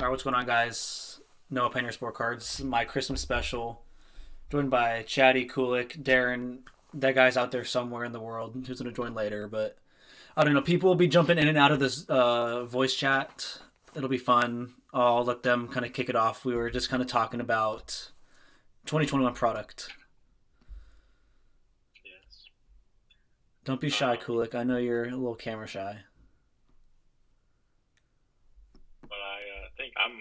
All right, what's going on, guys? Noah Painter Sport Cards, my Christmas special, joined by Chatty, Kulik, Darren. That guy's out there somewhere in the world who's going to join later, but I don't know. People will be jumping in and out of this voice chat. It'll be fun. I'll let them kind of kick it off. We were just kind of talking about 2021 product. Yes. Don't be shy, Kulik. I know you're a little camera shy. But I think I'm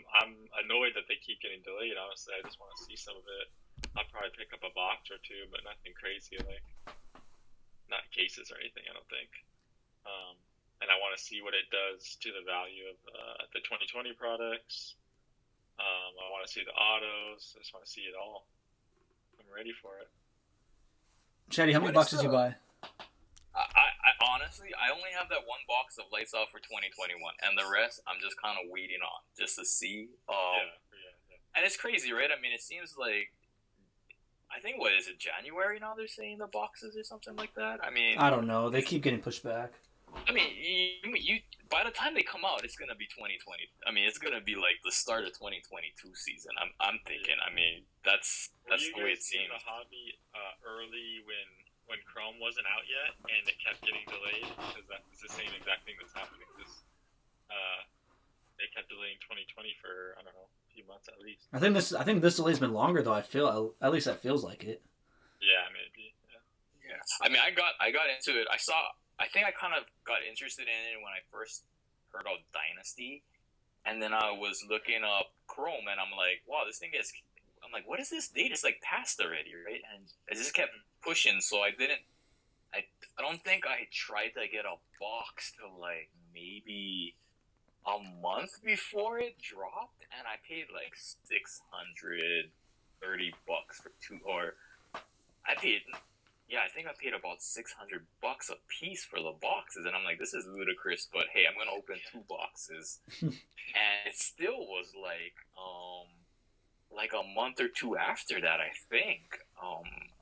annoyed that they keep getting delayed. Honestly, I just want to see some of it. I'll probably pick up a box or two, but nothing crazy, like not cases or anything. I don't think. Um, and I want to see what it does to the value of the 2020 products. I want to see the autos. I just want to see it all. I'm ready for it. Chatty, how many What is boxes did you the? buy? I honestly, I only have that one box of Lights Out for 2021, and the rest I'm just kind of waiting on just to see. Yeah. And it's crazy, right? I mean, it seems like I think what is it, January now? They're saying the boxes or something like that. I don't know. They keep getting pushed back. You by the time they come out, it's gonna be 2020. I mean, it's gonna be like the start of 2022 season. I'm thinking. I mean, Were that's you the way guys it seeing seems. the hobby early when Chrome wasn't out yet and it kept getting delayed? Because that's the same exact thing that's happening. Because uh, they kept delaying 2020 for I don't know a few months at least. I think this delay's been longer though. I feel at least that feels like it. Yeah, maybe. Yeah. Yeah. I got into it. I think I kind of got interested in it when I first heard of Dynasty, and then I was looking up Chrome, and I'm like, wow, this thing is. I'm like, what is this date? It's like past already, right? And I just kept pushing, so I didn't. I don't think I tried to get a box till like maybe a month before it dropped, and I paid like $630 for two, or I paid yeah, I think I paid about $600 a piece for the boxes, and I'm like, this is ludicrous. But hey, I'm gonna open two boxes, and it still was like a month or two after that, I think.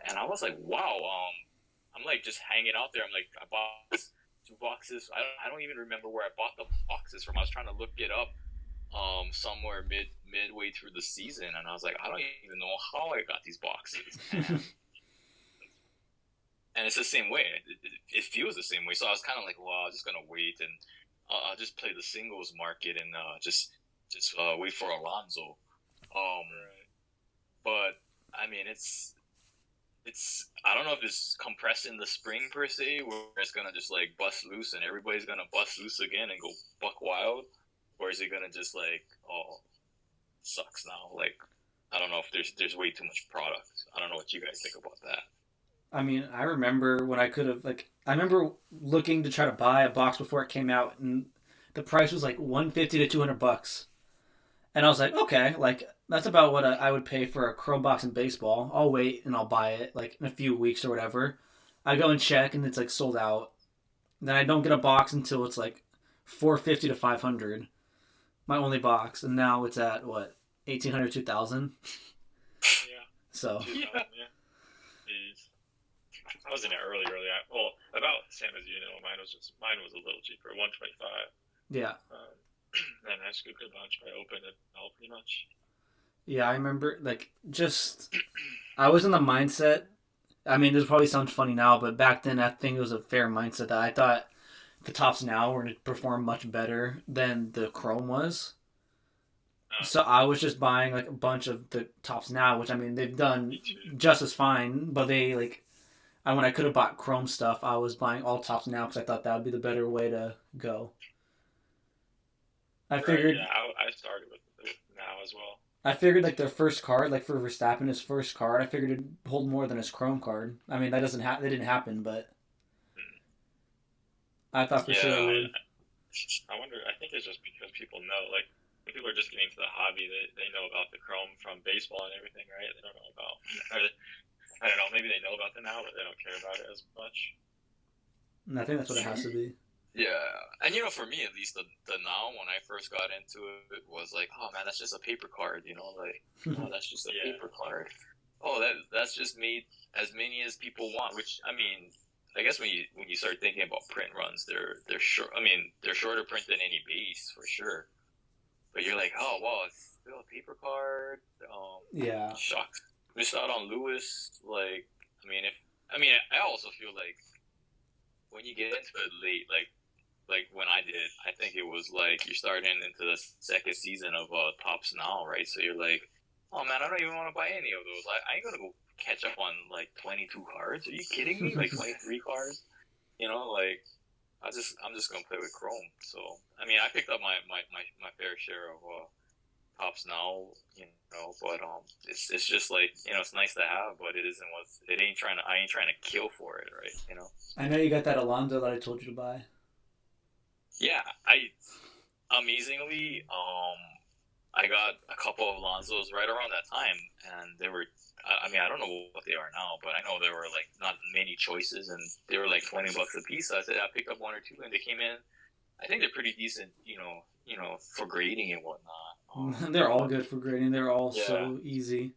And I was like, wow. I'm like just hanging out there. I'm like, I bought this two boxes. I don't even remember where I bought the boxes from. I was trying to look it up somewhere midway through the season, and I was like, I don't even know how I got these boxes. And it's the same way. It feels the same way. So I was kind of like, well, I'm just gonna wait and I'll just play the singles market and just wait for Alonso. Um, Right. but I mean, it's I don't know if it's compressing the spring per se, where it's gonna just like bust loose and everybody's gonna bust loose again and go buck wild, or is it gonna just like, oh, sucks now? Like, I don't know if there's way too much product. I don't know what you guys think about that. I mean, I remember when I could have I remember looking to try to buy a box before it came out, and the price was like 150 to $200, and I was like, okay, like that's about what I would pay for a Chrome box in baseball. I'll wait and I'll buy it like in a few weeks or whatever. I go and check, and it's like sold out. Then I don't get a box until it's like 450 to 500, my only box, and now it's at what 1800 2000. Yeah. So 2000. Yeah. Jeez. I was in it early. Well, about the same as you know. Mine was a little cheaper, 125. yeah, Um, and I scooped a bunch. I opened it all pretty much. yeah, I remember like just I was in the mindset. I mean, this probably sounds funny now, but back then I think it was a fair mindset that I thought the tops now were going to perform much better than the Chrome was. So I was just buying like a bunch of the tops now, which I mean they've done Me too. just as fine, but they like when I could have bought Chrome stuff, I was buying all tops now because I thought that would be the better way to go. I Right. figured Yeah. I started with it now as well. I figured like their first card, like for Verstappen, his first card, I figured it'd hold more than his Chrome card. I mean that didn't happen, but Hmm. I thought for sure Yeah, it would. I wonder. I think it's just because people know, like, when people are just getting to the hobby. They know about the Chrome from baseball and everything, right? They don't know about. Or I don't know. Maybe they know about it now, but they don't care about it as much. And I think that's what it has to be. yeah. And for me at least, the now when I first got into it was like, oh man, that's just a paper card. Like, oh, that's just a Yeah. paper card. Oh, that's just made as many as people want. Which I mean, I guess when you start thinking about print runs, they're short. I mean, they're shorter print than any base for sure. but you're like, oh wow, it's still a paper card. Yeah. Shucks, missed out on Lewis. Like, I also feel like when you get into it late, like when I did, I think it was like you're starting into the second season of Tops now, right? So you're like, oh man, I don't even want to buy any of those. I ain't gonna go catch up on like 22 cards. Are you kidding me? Like 23 cards? Like I'm just gonna play with Chrome. So I mean, I picked up my fair share of Tops now, but it's just like it's nice to have, but it ain't trying to. I ain't trying to kill for it, right? I know you got that Alonso that I told you to buy. Yeah, I amazingly, I got a couple of Alonsos right around that time, and they were. I mean, I don't know what they are now, but I know there were like not many choices, and they were like $20 a piece. So I said I picked up one or two, and they came in. I think they're pretty decent, for grading and whatnot. They're all good for grading. They're all Yeah. so easy.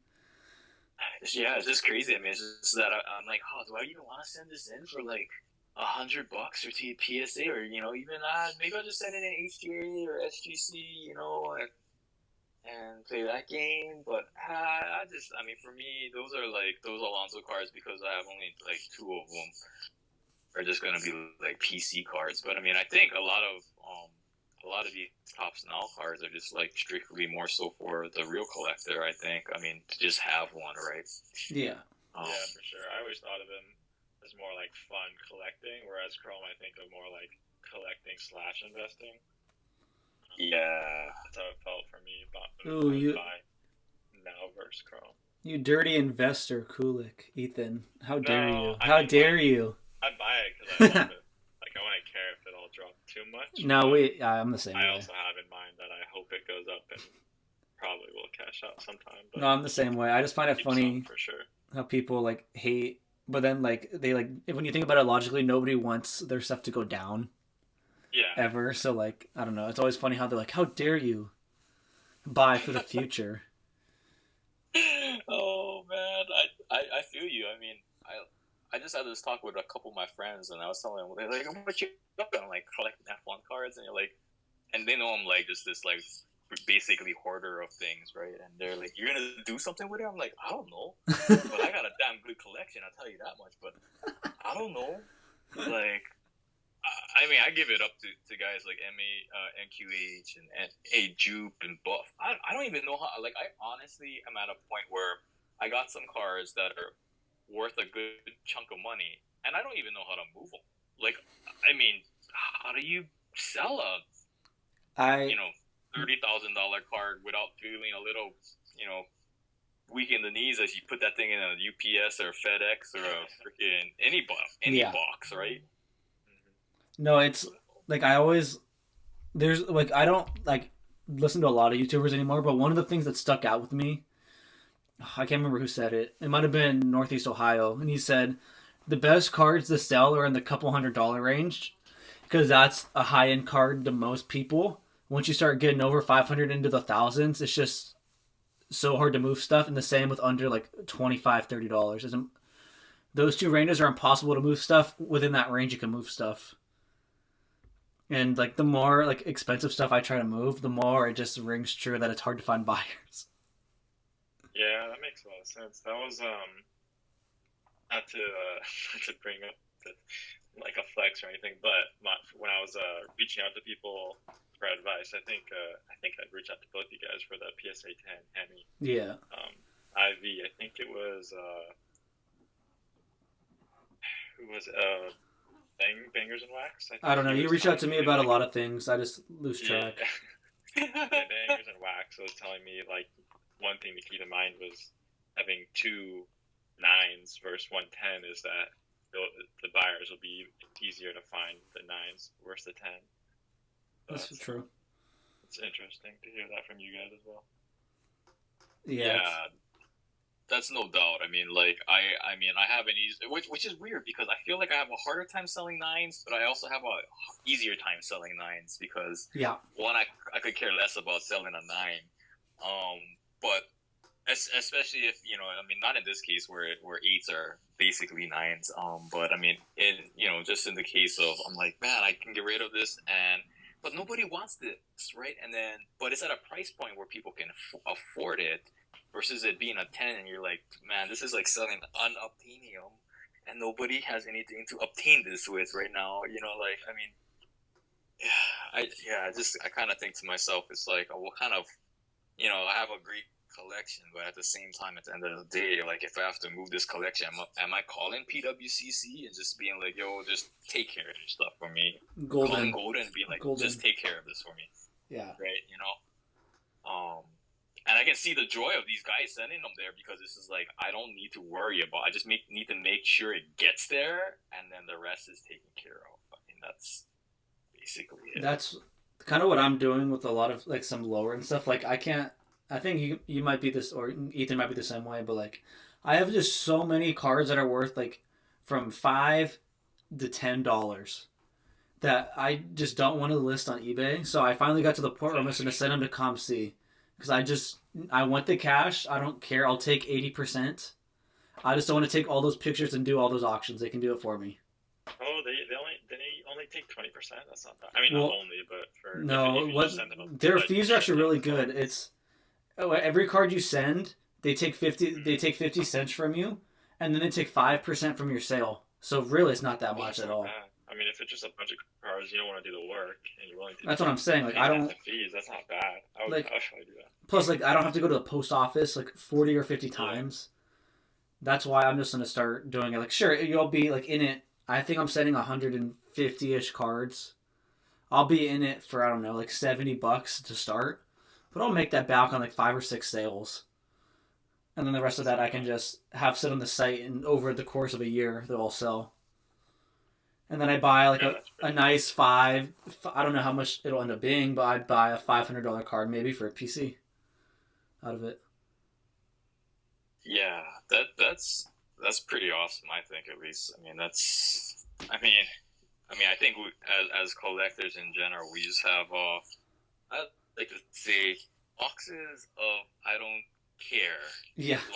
Yeah, it's just crazy. I mean, it's just that I'm like, oh, do I even want to send this in for like $100 or to PSA, or even maybe I'll just send it in HTA or SGC, and play that game. But I mean, for me, those are like those Alonso cards, because I have only like two of them are just gonna be like PC cards. But I mean, I think a lot of these Tops Now cards are just like strictly more so for the real collector. I think. I mean, to just have one, right? Yeah. Yeah, for sure. I always thought of him as more like fun collecting, whereas Chrome I think of more like collecting / investing. Yeah. That's how it felt for me. Ooh, you now versus Chrome. You dirty investor, Kulik, Ethan. How dare No, you? I How mean, dare you? I buy it because I love it. Like, I wouldn't care if it all dropped too much. No, I'm the same I way. also have in mind that I hope it goes up and probably will cash out sometime. But No, I'm the same way. I just find it keep funny some for sure. how people like hate, but then like they like when you think about it logically, nobody wants their stuff to go down Yeah. ever. So like I don't know. It's always funny how they're like, "How dare you buy for the future?" Oh man, I feel you. I mean, I just had this talk with a couple of my friends, and I was telling them, they're like, "What you up?" I'm like collecting F1 cards, and you're like, and they know I'm like just this like basically hoarder of things, right? And they're like, "You're gonna do something with it?" I'm like, "I don't know, but I got a damn good collection. I'll tell you that much." But I don't know, like. I mean, I give it up to guys like NQH and Jupe and Buff. I don't even know how. Like, I honestly am at a point where I got some cards that are worth a good chunk of money, and I don't even know how to move them. Like, I mean, how do you sell a $30,000 card without feeling a little, weak in the knees as you put that thing in a UPS or FedEx or a freaking any box, right? No, it's like there's like I don't like listen to a lot of YouTubers anymore, but one of the things that stuck out with me, I can't remember who said it. It might have been Northeast Ohio, and he said the best cards to sell are in the couple $100 range because that's a high end card to most people. Once you start getting over 500 into the thousands, it's just so hard to move stuff. And the same with under like $25-$30. Those two ranges are impossible to move stuff. Within that range, you can move stuff. And like the more like expensive stuff I try to move, the more it just rings true that it's hard to find buyers. Yeah, that makes a lot of sense. That was not to to bring up like a flex or anything, but when I was reaching out to people for advice, I think I'd reach out to both you guys for the PSA 10 Hemi. Yeah. IV. I think it was who was Bangers and Wax. I don't know. You reach out to me about a lot of things. I just lose track. Yeah. Bangers and Wax was telling me like one thing to keep in mind was having 2 9s versus 110 is that the buyers will be easier to find the 9s versus the 10. That's true. It's interesting to hear that from you guys as well. Yeah. That's no doubt. I mean, like I mean, I have an easy, which is weird because I feel like I have a harder time selling 9s, but I also have a easier time selling 9s because one, I could care less about selling a 9, but especially if I mean, not in this case where 8s are basically 9s, but I mean, just in the case of I'm like, man, I can get rid of this and but nobody wants this, right? And then, but it's at a price point where people can afford it, versus it being a 10, and you're like, man, this is like selling unobtainium, and nobody has anything to obtain this with right now. You know, like, I mean, I kind of think to myself, it's like, oh, what kind of, I have a great collection, but at the same time, at the end of the day, like, if I have to move this collection, am I calling PWCC and just being like, yo, just take care of your stuff for me? Calling Golden and being like, just take care of this for me. Yeah. Right, and I can see the joy of these guys sending them there, because this is like, I don't need to worry about. I just need to make sure it gets there, and then the rest is taken care of. I mean, that's basically it. That's kind of what I'm doing with a lot of like some lower and stuff. Like I think you might be this, or Ethan might be the same way, but like I have just so many cards that are worth like from $5 to $10 that I just don't want to list on eBay. So I finally got to the point where I'm just going to send them to ComC, because I want the cash. I don't care. I'll take 80%. I just don't want to take all those pictures and do all those auctions. They can do it for me. Oh, they only take 20%. That's not bad. I mean, not only, but for their fees are actually really good. It's every card you send, they take 50 cents from you, and then they take 5% from your sale. So really, it's not that much at all. Bad. I mean, if it's just a bunch of cards, you don't want to do the work, and you're willing to. That's what I'm saying. Like I don't. The fees. That's not bad. I would probably do that. Plus, like I don't have to go to the post office like 40 or 50 times. That's why I'm just gonna start doing it. Like, sure, you'll be like in it. I think I'm sending 150-ish cards. I'll be in it for, I don't know, like $70 to start, but I'll make that back on like 5 or 6 sales, and then the rest of that I can just have sit on the site, and over the course of a year they'll all sell. And then I buy like a nice I don't know how much it'll end up being, but I'd buy a $500 card maybe for a PC out of it. Yeah, that's pretty awesome. I think, at least. I mean, I think as collectors in general, we just have I like to say boxes of I don't care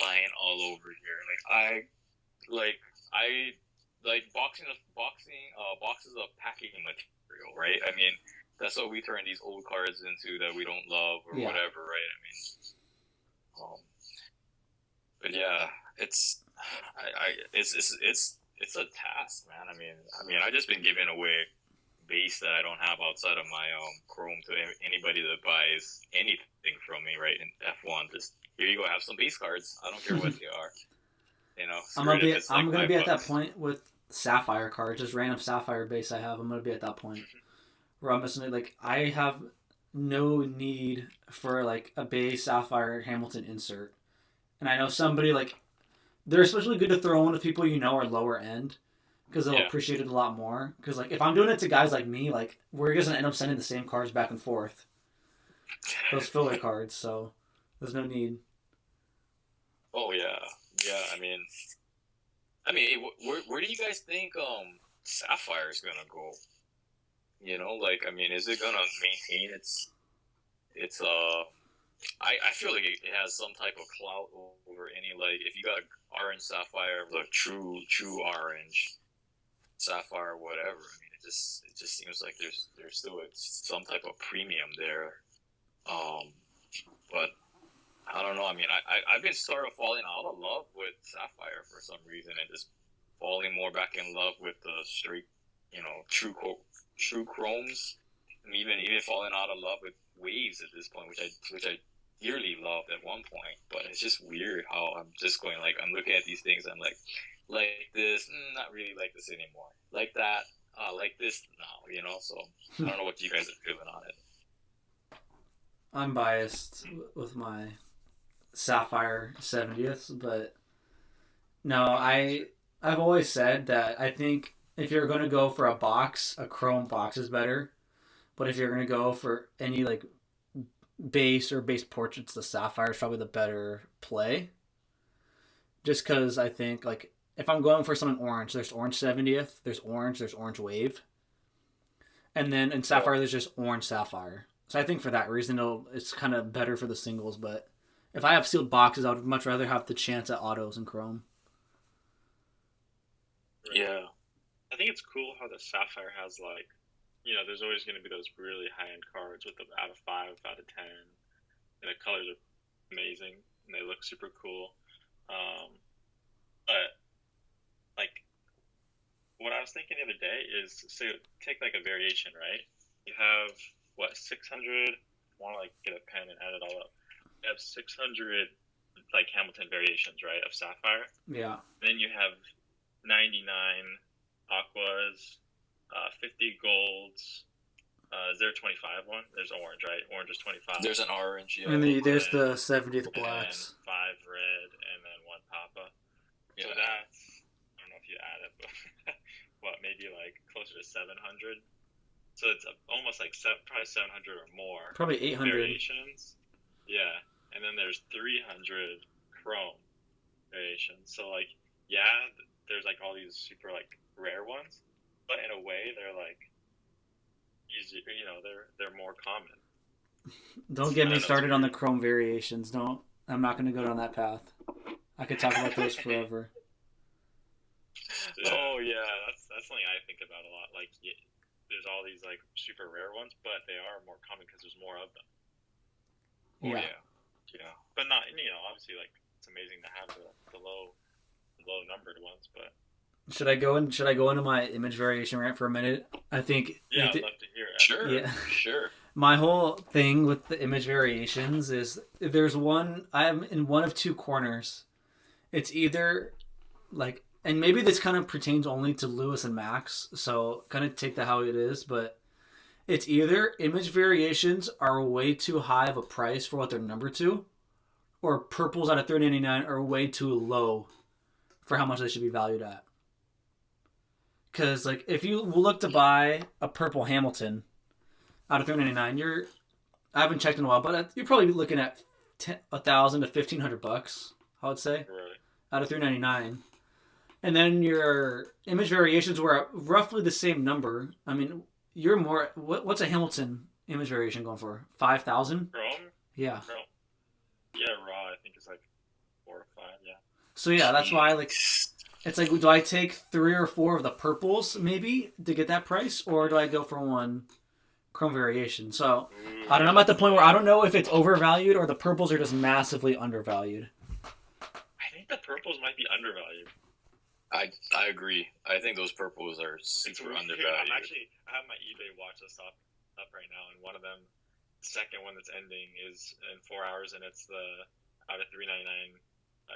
lying all over here. I like boxes of packing material, right? I mean, that's what we turn these old cards into that we don't love or whatever, right? I mean, but yeah, it's a task, man. I mean, I just been giving away base that I don't have outside of my Chrome to anybody that buys anything from me, right? In F1, just here you go, have some base cards. I don't care what they are. I'm gonna be at that point with Sapphire cards, just random Sapphire base I have. I'm gonna be at that point where I'm just like, I have no need for like a base Sapphire Hamilton insert, and I know somebody like they're especially good to throw in with people are lower end, because they'll appreciate it a lot more. Because like if I'm doing it to guys like me, like we're just gonna end up sending the same cards back and forth, those filler cards. So there's no need. Oh yeah. I mean, where do you guys think Sapphire is gonna go? Like, I mean, is it gonna maintain its I feel like it has some type of clout over any, like, if you got orange Sapphire, the true orange Sapphire, whatever. I mean, it just seems like there's still some type of premium there. But I don't know. I mean, I've been sort of falling out of love with Sapphire for some reason, and just falling more back in love with the straight, true chromes. I'm even falling out of love with waves at this point, which I dearly loved at one point. But it's just weird how I'm just going, like, I'm looking at these things, I'm like this, not really like this anymore. Like that, like this now, So I don't know what you guys are feeling on it. I'm biased with my Sapphire 70th, but no, I've always said that I think if you're going to go for a box, a chrome box is better. But if you're going to go for any like base or base portraits, the Sapphire is probably the better play. Just because I think, like, if I'm going for something orange, there's orange 70th, there's orange wave. And then in Sapphire, there's just orange Sapphire. So I think for that reason, it's kind of better for the singles. But if I have sealed boxes, I would much rather have the chance at autos and chrome. Yeah. I think it's cool how the Sapphire has, like, there's always going to be those really high end cards with the out of 5 out of 10, and the colors are amazing and they look super cool. But like what I was thinking the other day is, so take like a variation, right? You have what 600. Want to like get a pen and add it all up. You have 600 like Hamilton variations, right, of sapphire. Yeah. Then you have 99 aquas, 50 golds. Is there a 25 one? There's orange, right? Orange is 25. There's an orange, yeah. And there's the 70th blacks. And 5 red, and then 1 papa. Yeah. So that's, I don't know if you add it, but what, maybe like closer to 700? So it's almost like probably 700 or more. Probably 800 variations. Yeah, and then there's 300 chrome variations. So like, yeah, there's like all these super like rare ones, but in a way they're like easier. They're more common. Don't get me started on the chrome variations. Don't. I'm not going to go down that path. I could talk about those forever. Oh yeah, that's something I think about a lot. Like. There's all these like super rare ones, but they are more common because there's more of them. Yeah. But not, obviously like it's amazing to have the low numbered ones. But should I go into my image variation rant for a minute? I think. Yeah, I'd love to hear it. Sure. Yeah. Sure. My whole thing with the image variations is there's one. I'm in one of two corners. It's either like. And maybe this kind of pertains only to Lewis and Max, so kind of take that how it is, but it's either image variations are way too high of a price for what they're numbered to, or purples out of $3.99 are way too low for how much they should be valued at. Because like if you look to buy a purple Hamilton out of $3.99, I haven't checked in a while, but you're probably looking at $1,000 to $1,500, I would say, right. Out of $3.99. And then your image variations were roughly the same number. I mean, you're more. What's a Hamilton image variation going for? 5,000? Chrome? Yeah. Chrome. Yeah, raw. I think it's like 4 or 5. Yeah. So yeah, that's why like it's like, do I take 3 or 4 of the purples maybe to get that price, or do I go for one chrome variation? So I don't know. I'm at the point where I don't know if it's overvalued or the purples are just massively undervalued. I think the purples might be undervalued. I agree. I think those purples are super undervalued. I have my eBay watch list up right now, and one of them, the second one that's ending, is in 4 hours, and it's the out of $3.99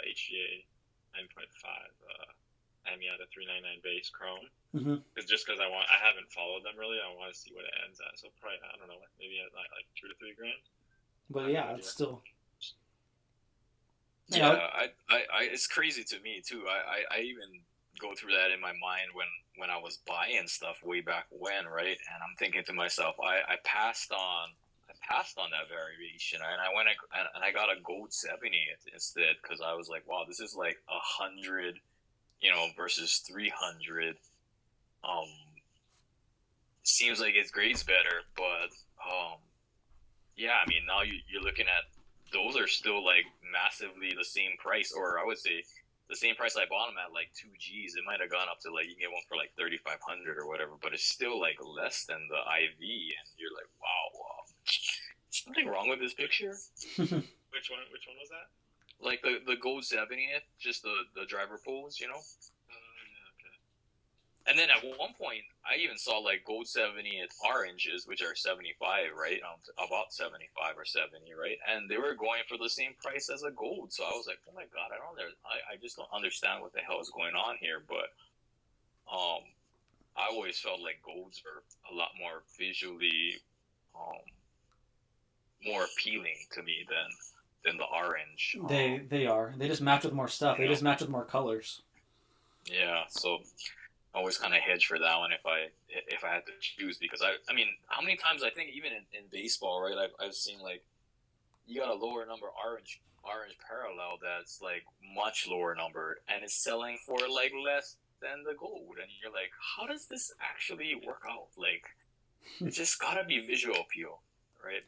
HGA 9.5 Emmy out of $3.99 base chrome. Because I haven't followed them really. I want to see what it ends at. So probably I don't know, maybe at like $2 to $3 grand. But yeah, it's still. Yeah, I it's crazy to me too. I even go through that in my mind when I was buying stuff way back when, right? And I'm thinking to myself, I passed on that variation, and I went and I got a gold 70 instead, because I was like, wow, this is like 100, versus 300. Seems like it grades better, but yeah, I mean, now you're looking at. Those are still like massively the same price, or I would say the same price I bought them at, like 2 G's. It might have gone up to like, you can get one for like 3,500 or whatever, but it's still like less than the IV, and you're like, wow, something wrong with this picture. Which one was that? Like the gold 70th, just the driver pose, Yeah, okay. And then at one point, I even saw like gold 70th oranges, which are 75, right? About 75 or 70, right? And they were going for the same price as a gold. So I was like, oh my god, I just don't understand what the hell is going on here. But I always felt like golds are a lot more visually more appealing to me than the orange. They are. They just match with more stuff. They just match with more colors. Yeah, so I always kind of hedge for that one if I had to choose, because I mean, how many times I think even in baseball, right? I've seen like you got a lower number orange parallel that's like much lower numbered, and it's selling for like less than the gold, and you're like, how does this actually work out? Like, it's just gotta be visual appeal, right?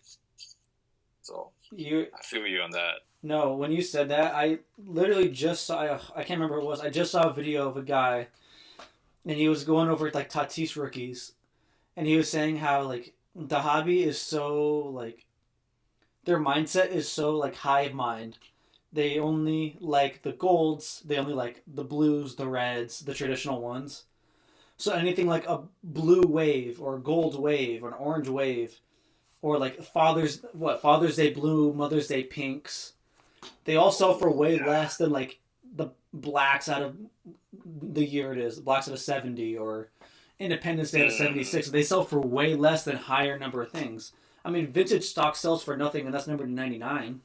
So I feel you on that. No, when you said that, I literally just saw. I can't remember what it was. I just saw a video of a guy, and he was going over like Tatis rookies, and he was saying how like the hobby is so like their mindset is so like hive mind. They only like the golds, they only like the blues, the reds, the traditional ones. So anything like a blue wave or a gold wave or an orange wave or like Father's Day blue, Mother's Day pinks, they all sell for way less than like the blacks out of the year it is, the blacks out of 70 or Independence Day out of 76. They sell for way less than higher number of things. I mean, vintage stock sells for nothing, and that's numbered to 99.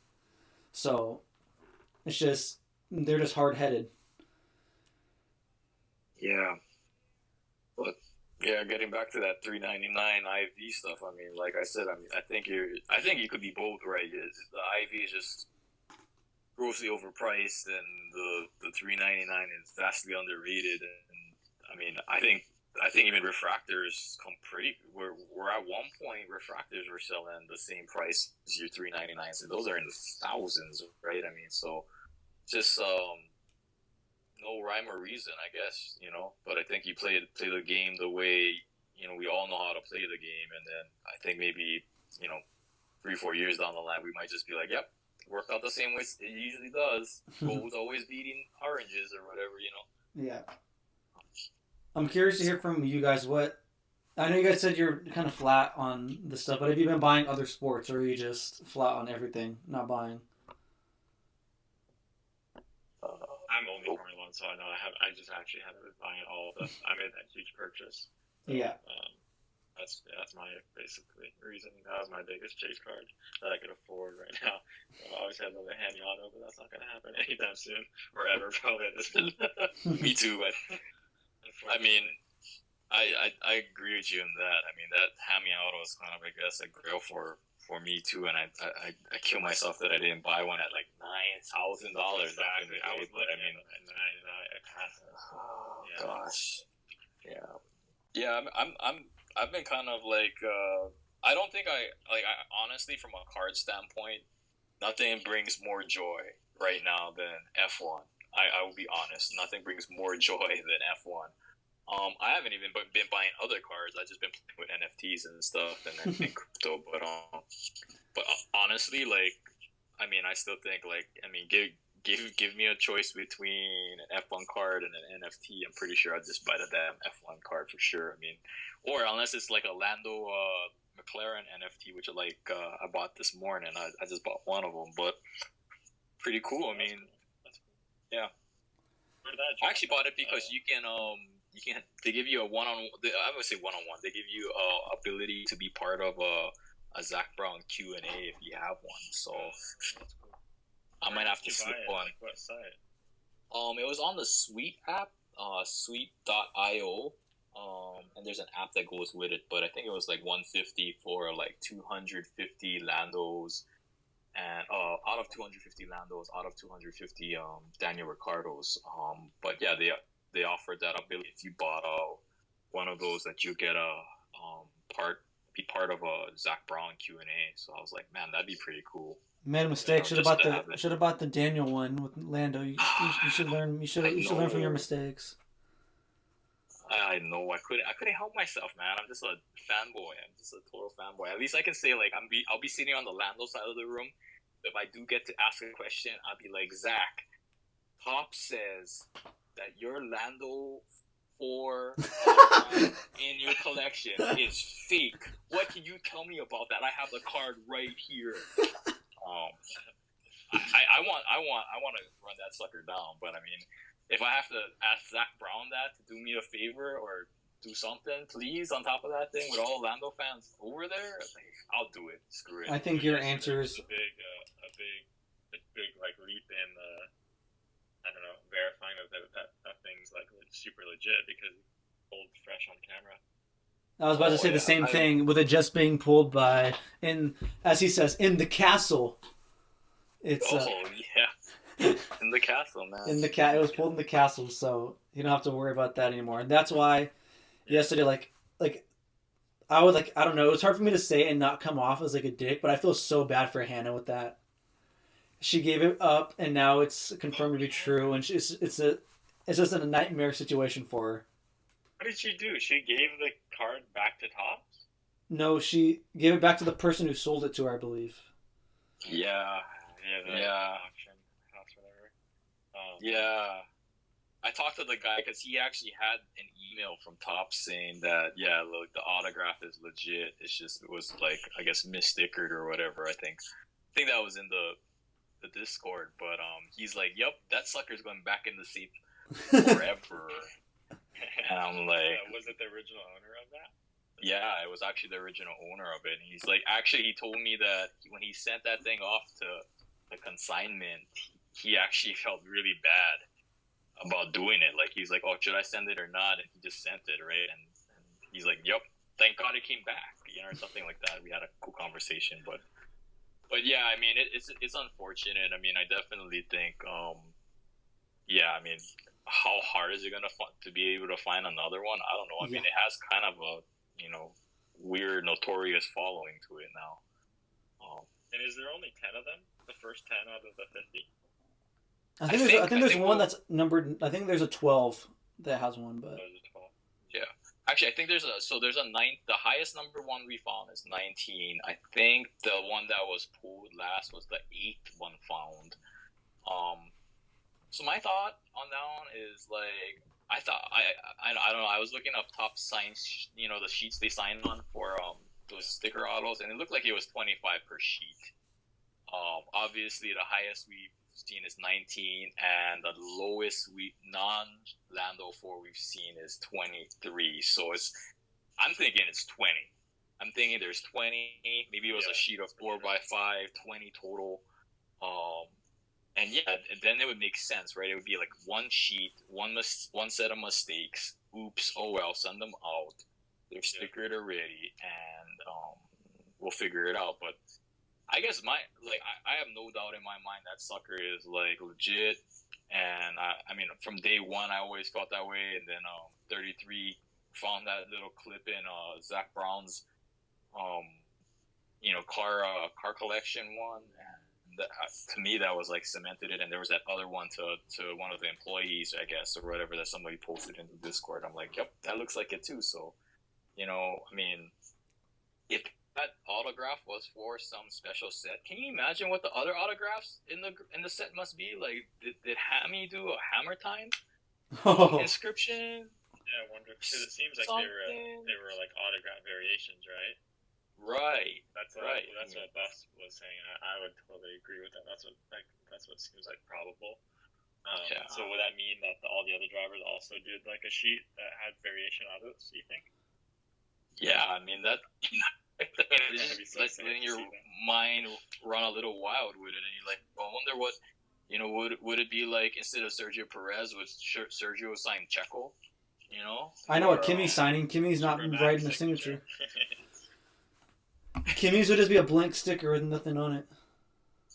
So it's just they're just hard headed. Yeah, but yeah, getting back to that 399 IV stuff. I mean, like I said, I think you could be both right. The IV is just grossly overpriced, and the 399 is vastly underrated. And I mean, I think even refractors come pretty. We're at one point refractors were selling the same price as your 399s, and those are in the thousands, right? I mean, so just no rhyme or reason, I guess, you know. But I think you play the game the way, you know, we all know how to play the game, and then I think maybe, you know, 3-4 years down the line, we might just be like, yep, worked out the same way it usually does. Gold's always beating oranges or whatever, you know. Yeah. I'm curious to hear from you guys what. I know you guys said you're kind of flat on the stuff, but have you been buying other sports, or are you just flat on everything, not buying? I'm only Formula One, so I know I just actually haven't been buying all of them. I made that huge purchase. So, Yeah. That's my basically reason. That was my biggest chase card that I could afford right now. I always had another Hanyano, but that's not going to happen anytime soon, or ever probably. Me too, but I mean, I agree with you on that. I mean, that Hami Auto is kind of, I guess, a grail for me too, and I kill myself that I didn't buy one at like $9,000. Exactly. I was but I mean, oh gosh, yeah. I've been kind of like I don't think I honestly, from a card standpoint, nothing brings more joy right now than F1. I will be honest, nothing brings more joy than F1. I haven't even been buying other cards. I've just been playing with NFTs and stuff and crypto. But honestly, like, I mean, I still think, like, I mean, give me a choice between an F1 card and an NFT. I'm pretty sure I'd just buy the damn F1 card for sure. I mean, or unless it's like a Lando McLaren NFT, which I bought this morning. I just bought one of them, but pretty cool. I mean, yeah. I actually bought it because you can they give you a one-on-one. I would say one-on-one. They give you ability to be part of a Zach Brown Q&A if you have one. So I might have to slip one. Like what site? It was on the Sweet app, sweet.io. And there's an app that goes with it, but I think it was like $150 for like 250 Landos, and out of 250 Landos, out of 250 Daniel Ricciardos. But yeah, they offered that ability if you bought one of those, that you get a be part of a Zach Brown Q&A. So I was like, man, that'd be pretty cool. Made a mistake. Should have bought the Daniel one with Lando. You should learn. You should learn from your mistakes. I know. I couldn't help myself, man. I'm just a fanboy. I'm just a total fanboy. At least I can say, like, I'll be sitting on the Lando side of the room. If I do get to ask a question, I'll be like, Zach, Top says that your Lando 4 in your collection is fake. What can you tell me about that? I have the card right here. I want to run that sucker down, but I mean, if I have to ask Zach Brown that to do me a favor or do something, please, on top of that thing with all Lando fans over there, like, I'll do it. Screw it. I think your answer is a big like leap in I don't know, verifying that thing's like super legit because it's old fresh on camera. I was about to say the same thing with it just being pulled by, as he says, in the castle. It's yeah, in the castle, man. It was pulled in the castle, so you don't have to worry about that anymore. And that's why yesterday, like I was like, I don't know, it was hard for me to say and not come off as like a dick, but I feel so bad for Hannah with that. She gave it up, and now it's confirmed to be true, and it's just a nightmare situation for her. What did she do? She gave the card back to Topps? No, she gave it back to the person who sold it to her, I believe. Yeah, Yeah, the yeah, auction house, whatever. yeah. I talked to the guy because he actually had an email from Top saying that yeah, look, the autograph is legit. It's just it was like I guess misstickered or whatever. I think that was in the Discord, but he's like, yep, that sucker's going back in the safe forever. And I'm like, Was it the original owner of that? yeah, it was actually the original owner of it. And he's like, actually, he told me that when he sent that thing off to the consignment, he actually felt really bad about doing it. Like, he's like, oh, should I send it or not? And he just sent it, right? And he's like, yep, thank God it came back, or something like that. We had a cool conversation, but yeah, I mean, it's unfortunate. I mean, I definitely think, yeah, I mean, how hard is it gonna to be able to find another one? I don't know. I mean, it has kind of a weird, notorious following to it now. And is there only 10 of them? The first 10 out of the 50? I think there's one that's numbered. I think there's a 12 that has one, but There's a 12. Yeah, actually, I think there's a nine. The highest number one we found is 19. I think the one that was pulled last was the 8th one found. So my thought on that one is like I thought I don't know. I was looking up Top signs, the sheets they signed on for those sticker autos, and it looked like it was 25 per sheet. Obviously the highest we've seen is 19, and the lowest non-Lando 4 we've seen is 23. So I'm thinking it's 20. I'm thinking there's 20. Maybe it was a sheet of 4x5, 20 total. And yeah, then it would make sense, right? It would be like one sheet, one set of mistakes. Oops, oh well, send them out. They're stickered already, and we'll figure it out. But I guess I have no doubt in my mind that sucker is like legit. And I mean, from day one, I always felt that way. And then 33 found that little clip in Zach Brown's car collection one. And to me, that was like cemented it. And there was that other one to one of the employees, I guess, or whatever, that somebody posted in the Discord. I'm like, yep, that looks like it too. So, I mean, if that autograph was for some special set, can you imagine what the other autographs in the set must be? Like, did Hammy do a Hammer Time inscription? Yeah, I wonder, because it seems like they were like autograph variations, right? Right. That's what Buff was saying. I would totally agree with that. That's what seems like probable. So would that mean that all the other drivers also did like a sheet that had variation autos? Do you think? Yeah, I mean that. Just letting your mind run a little wild with it, and you're like, well, I wonder what would it be like instead of Sergio Perez, would Sergio sign Checo? I know what Kimmy's signing. Kimmy's not writing the signature. Kimmy's would just be a blank sticker with nothing on it.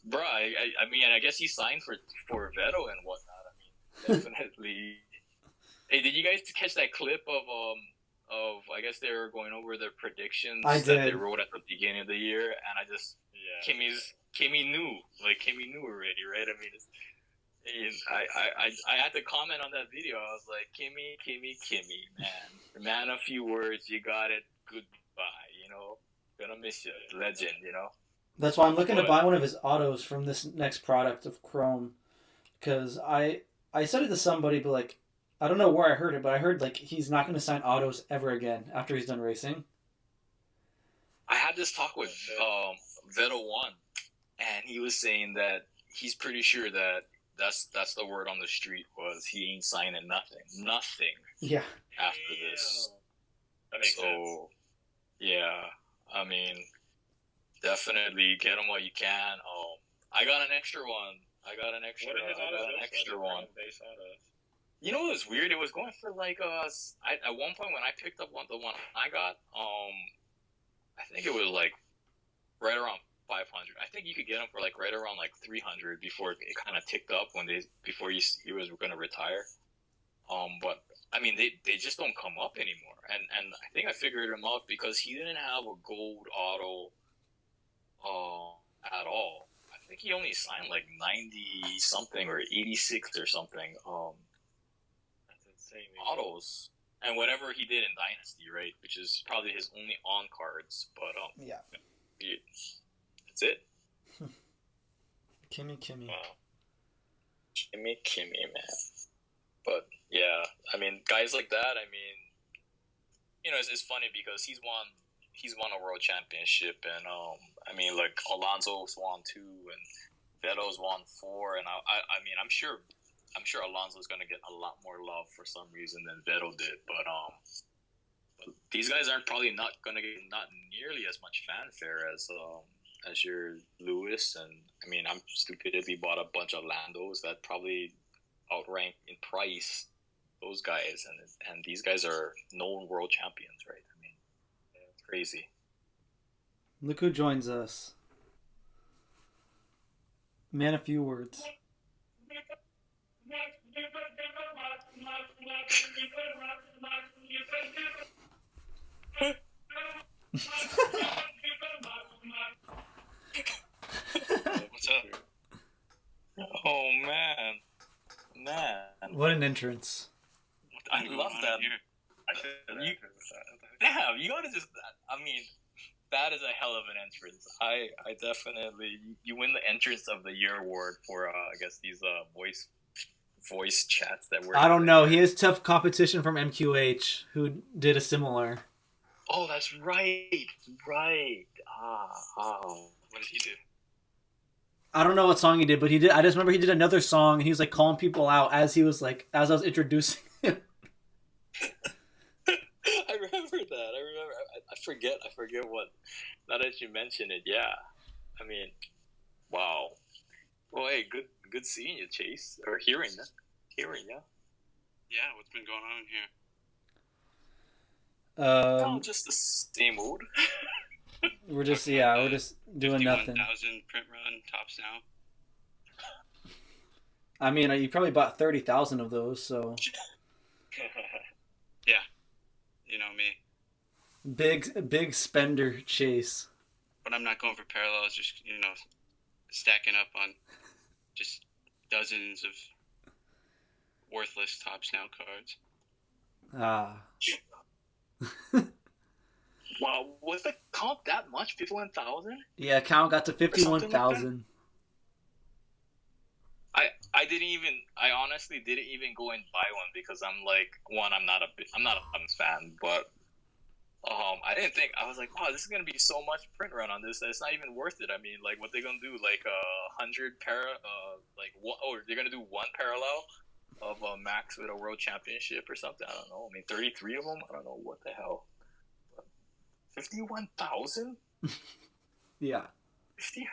Bruh, I mean, I guess he signed for Vettel and whatnot. I mean, definitely. Hey, did you guys catch that clip of I guess they were going over their predictions that they wrote at the beginning of the year, and Kimmy knew already, right? I mean, I had to comment on that video. I was like, Kimmy, man of few words, you got it. Goodbye, gonna miss you, legend, That's why I'm looking to buy one of his autos from this next product of Chrome, because I said it to somebody, but like, I don't know where I heard it, but I heard like he's not going to sign autos ever again after he's done racing. I had this talk with Vettel One, and he was saying that he's pretty sure that that's the word on the street was he ain't signing nothing. Yeah. After this, that makes sense. Yeah, I mean, definitely get them while you can. I got an extra one. What are his extra one? Base autos. It was weird. It was going for like at one point when I picked up the one I got, I think it was like right around 500. I think you could get them for like right around like 300 before it kind of ticked up before he was going to retire. But I mean they just don't come up anymore. And I think I figured him out because he didn't have a gold auto at all. I think he only signed like 90 something or 86 or something. Autos, and whatever he did in Dynasty, right, which is probably his only on cards. But Yeah. that's it. Kimmy. Wow. Kimmy, man. But yeah, I mean, guys like that. I mean, it's funny because he's won a world championship, and I mean, like Alonso's won 2, and Vettel's won 4, and I mean, I'm sure Alonso's gonna get a lot more love for some reason than Vettel did, but these guys aren't probably not gonna get not nearly as much fanfare as your Lewis, and I mean, I'm stupid if he bought a bunch of Landos that probably outrank in price those guys, and these guys are known world champions, right? I mean, it's crazy. Look who joins us. Man, a few words. What's up? Oh man. What an entrance. I love that. Damn, you gotta just. I mean, that is a hell of an entrance. I definitely you win the entrance of the year award for I guess these voice chats that were. I don't know. He has tough competition from MQH, who did a similar. Oh, that's right. Right. What did he do? I don't know what song he did, but he did. I just remember he did another song, and he was like calling people out as I was introducing him. I remember that. I forget what. Now that you mention it, yeah. I mean, wow. Well, hey, good seeing you, Chase, or hearing you. Yeah, what's been going on here? Just the same old. We're just doing nothing. 51,000 print run tops now. I mean, you probably bought 30,000 of those, so. Yeah, you know me. Big spender, Chase. But I'm not going for parallels. Just stacking up on just dozens of worthless tops now cards. Wow, was the comp that much? 51,000? Yeah, count got to 51,000. I honestly didn't even go and buy one because I'm like, I'm not a Bucks fan, but I didn't think, I was like, wow, this is gonna be so much print run on this that it's not even worth it. I mean, like, what they gonna do, like 100 they're gonna do one parallel of Max with a world championship or something. I don't know. I mean, 33 of them. I don't know what the hell. 51,000? Yeah. 50?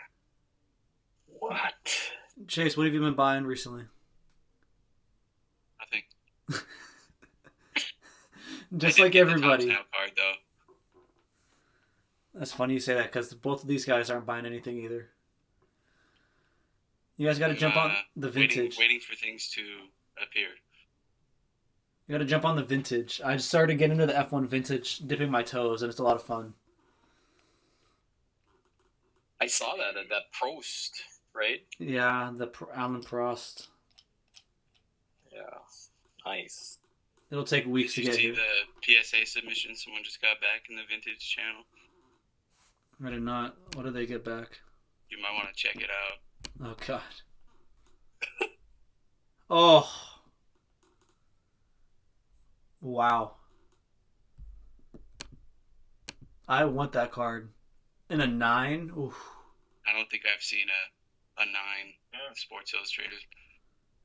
What? Chase, what have you been buying recently? Nothing. Just like everybody. Now card though. That's funny you say that because both of these guys aren't buying anything either. You guys got to jump on the vintage. Waiting for things to appear. You got to jump on the vintage. I just started getting into the F1 vintage, dipping my toes, and it's a lot of fun. I saw that at that Prost, right? Yeah, the Alan Prost. Yeah, nice. It'll take weeks to get here. Did you see the PSA submission someone just got back in the vintage channel? I did not. What did they get back? You might want to check it out. Oh, God. Oh. Wow. I want that card. In a 9? Oof. I don't think I've seen a 9 Sports Illustrated.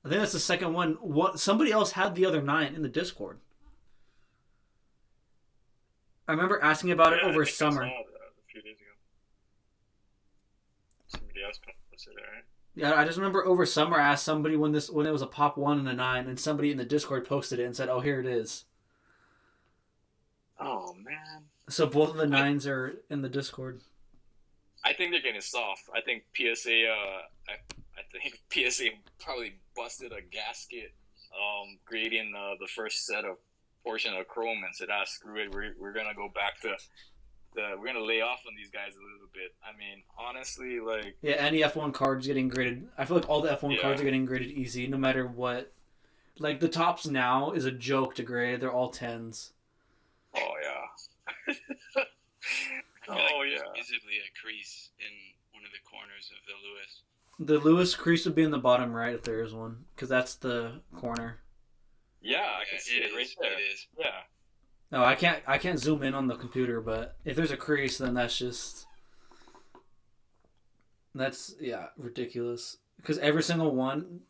I think that's the second one. Somebody else had the other 9 in the Discord. I remember asking about it over summer. I saw that a few days ago. Somebody else posted it, right? Yeah, I just remember over summer I asked somebody when it was a pop 1 and a 9, and somebody in the Discord posted it and said, "Oh, here it is." Oh man. So both of the 9s are in the Discord. I think they're getting soft. I think PSA. I think PSA probably busted a gasket, grading the first set of portion of Chrome and said, screw it. We're gonna go back to we're gonna lay off on these guys a little bit. I mean, honestly, like, yeah, any F1 cards getting graded. I feel like all the F1 cards are getting graded easy, no matter what Like the tops now is a joke to grade. They're all 10s. Oh yeah. Oh yeah. There's visibly a crease in one of the corners of the Lewis. The Lewis crease would be in the bottom right if there is one, because that's the corner. Yeah, I can see it right there. It is. Yeah. No, I can't zoom in on the computer, but if there's a crease, then that's ridiculous. Because every single one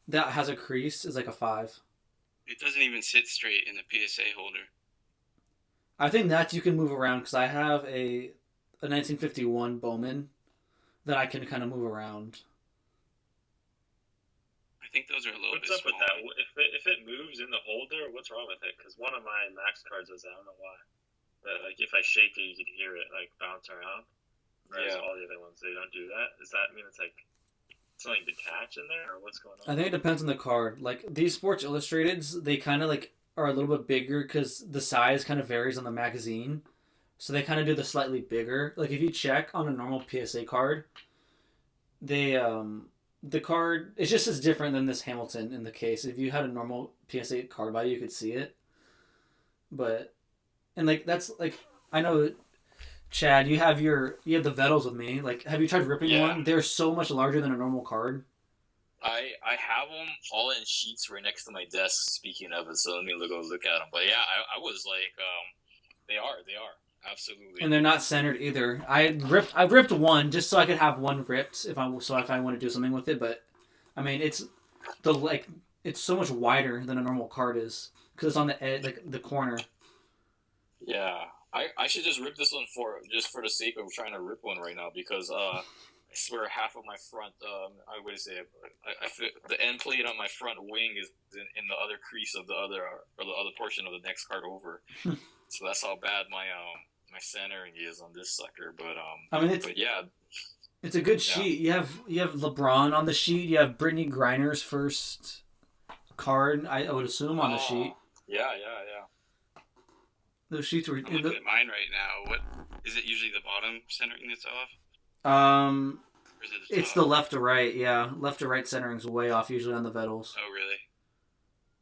that has a crease is like a 5. It doesn't even sit straight in the PSA holder. I think that you can move around because I have a 1951 Bowman that I can kind of move around. I think those are a little What's bit up with small. that? If it moves in the holder, what's wrong with it? Because one of my Max cards does that. I don't know why. But like if I shake it, you can hear it like bounce around. Whereas all the other ones, they don't do that. Does that mean it's like something detached in there, or what's going on? I think it depends on the card. Like these Sports Illustrateds, they kind of like are a little bit bigger because the size kind of varies on the magazine. So they kind of do the slightly bigger. Like if you check on a normal PSA card, they the card it's just as different than this Hamilton in the case. If you had a normal PSA card by you could see it. But and like that's like I know Chad, you have the Vettals with me. Like have you tried ripping one? They're so much larger than a normal card. I have them all in sheets right next to my desk. Speaking of it, so let me go look at them. But yeah, I was like, they are absolutely, and they're not centered either. I ripped one just so I could have one ripped if I want to do something with it. But I mean, it's so much wider than a normal card is because it's on the edge, like the corner. Yeah, I should just rip this one for the sake of trying to rip one right now because I swear half of my front I would say I feel the end plate on my front wing is in the other crease of the other portion of the next card over. So that's how bad my centering is on this sucker. But I mean it's a good sheet. You have LeBron on the sheet. You have Brittany Griner's first card. I would assume on the sheet. Yeah. Those sheets were. I'm looking at mine right now. What is it? Usually the bottom centering that's off. Or is it it's the left to right. Yeah, left to right centering's way off usually on the Vettals. Oh really?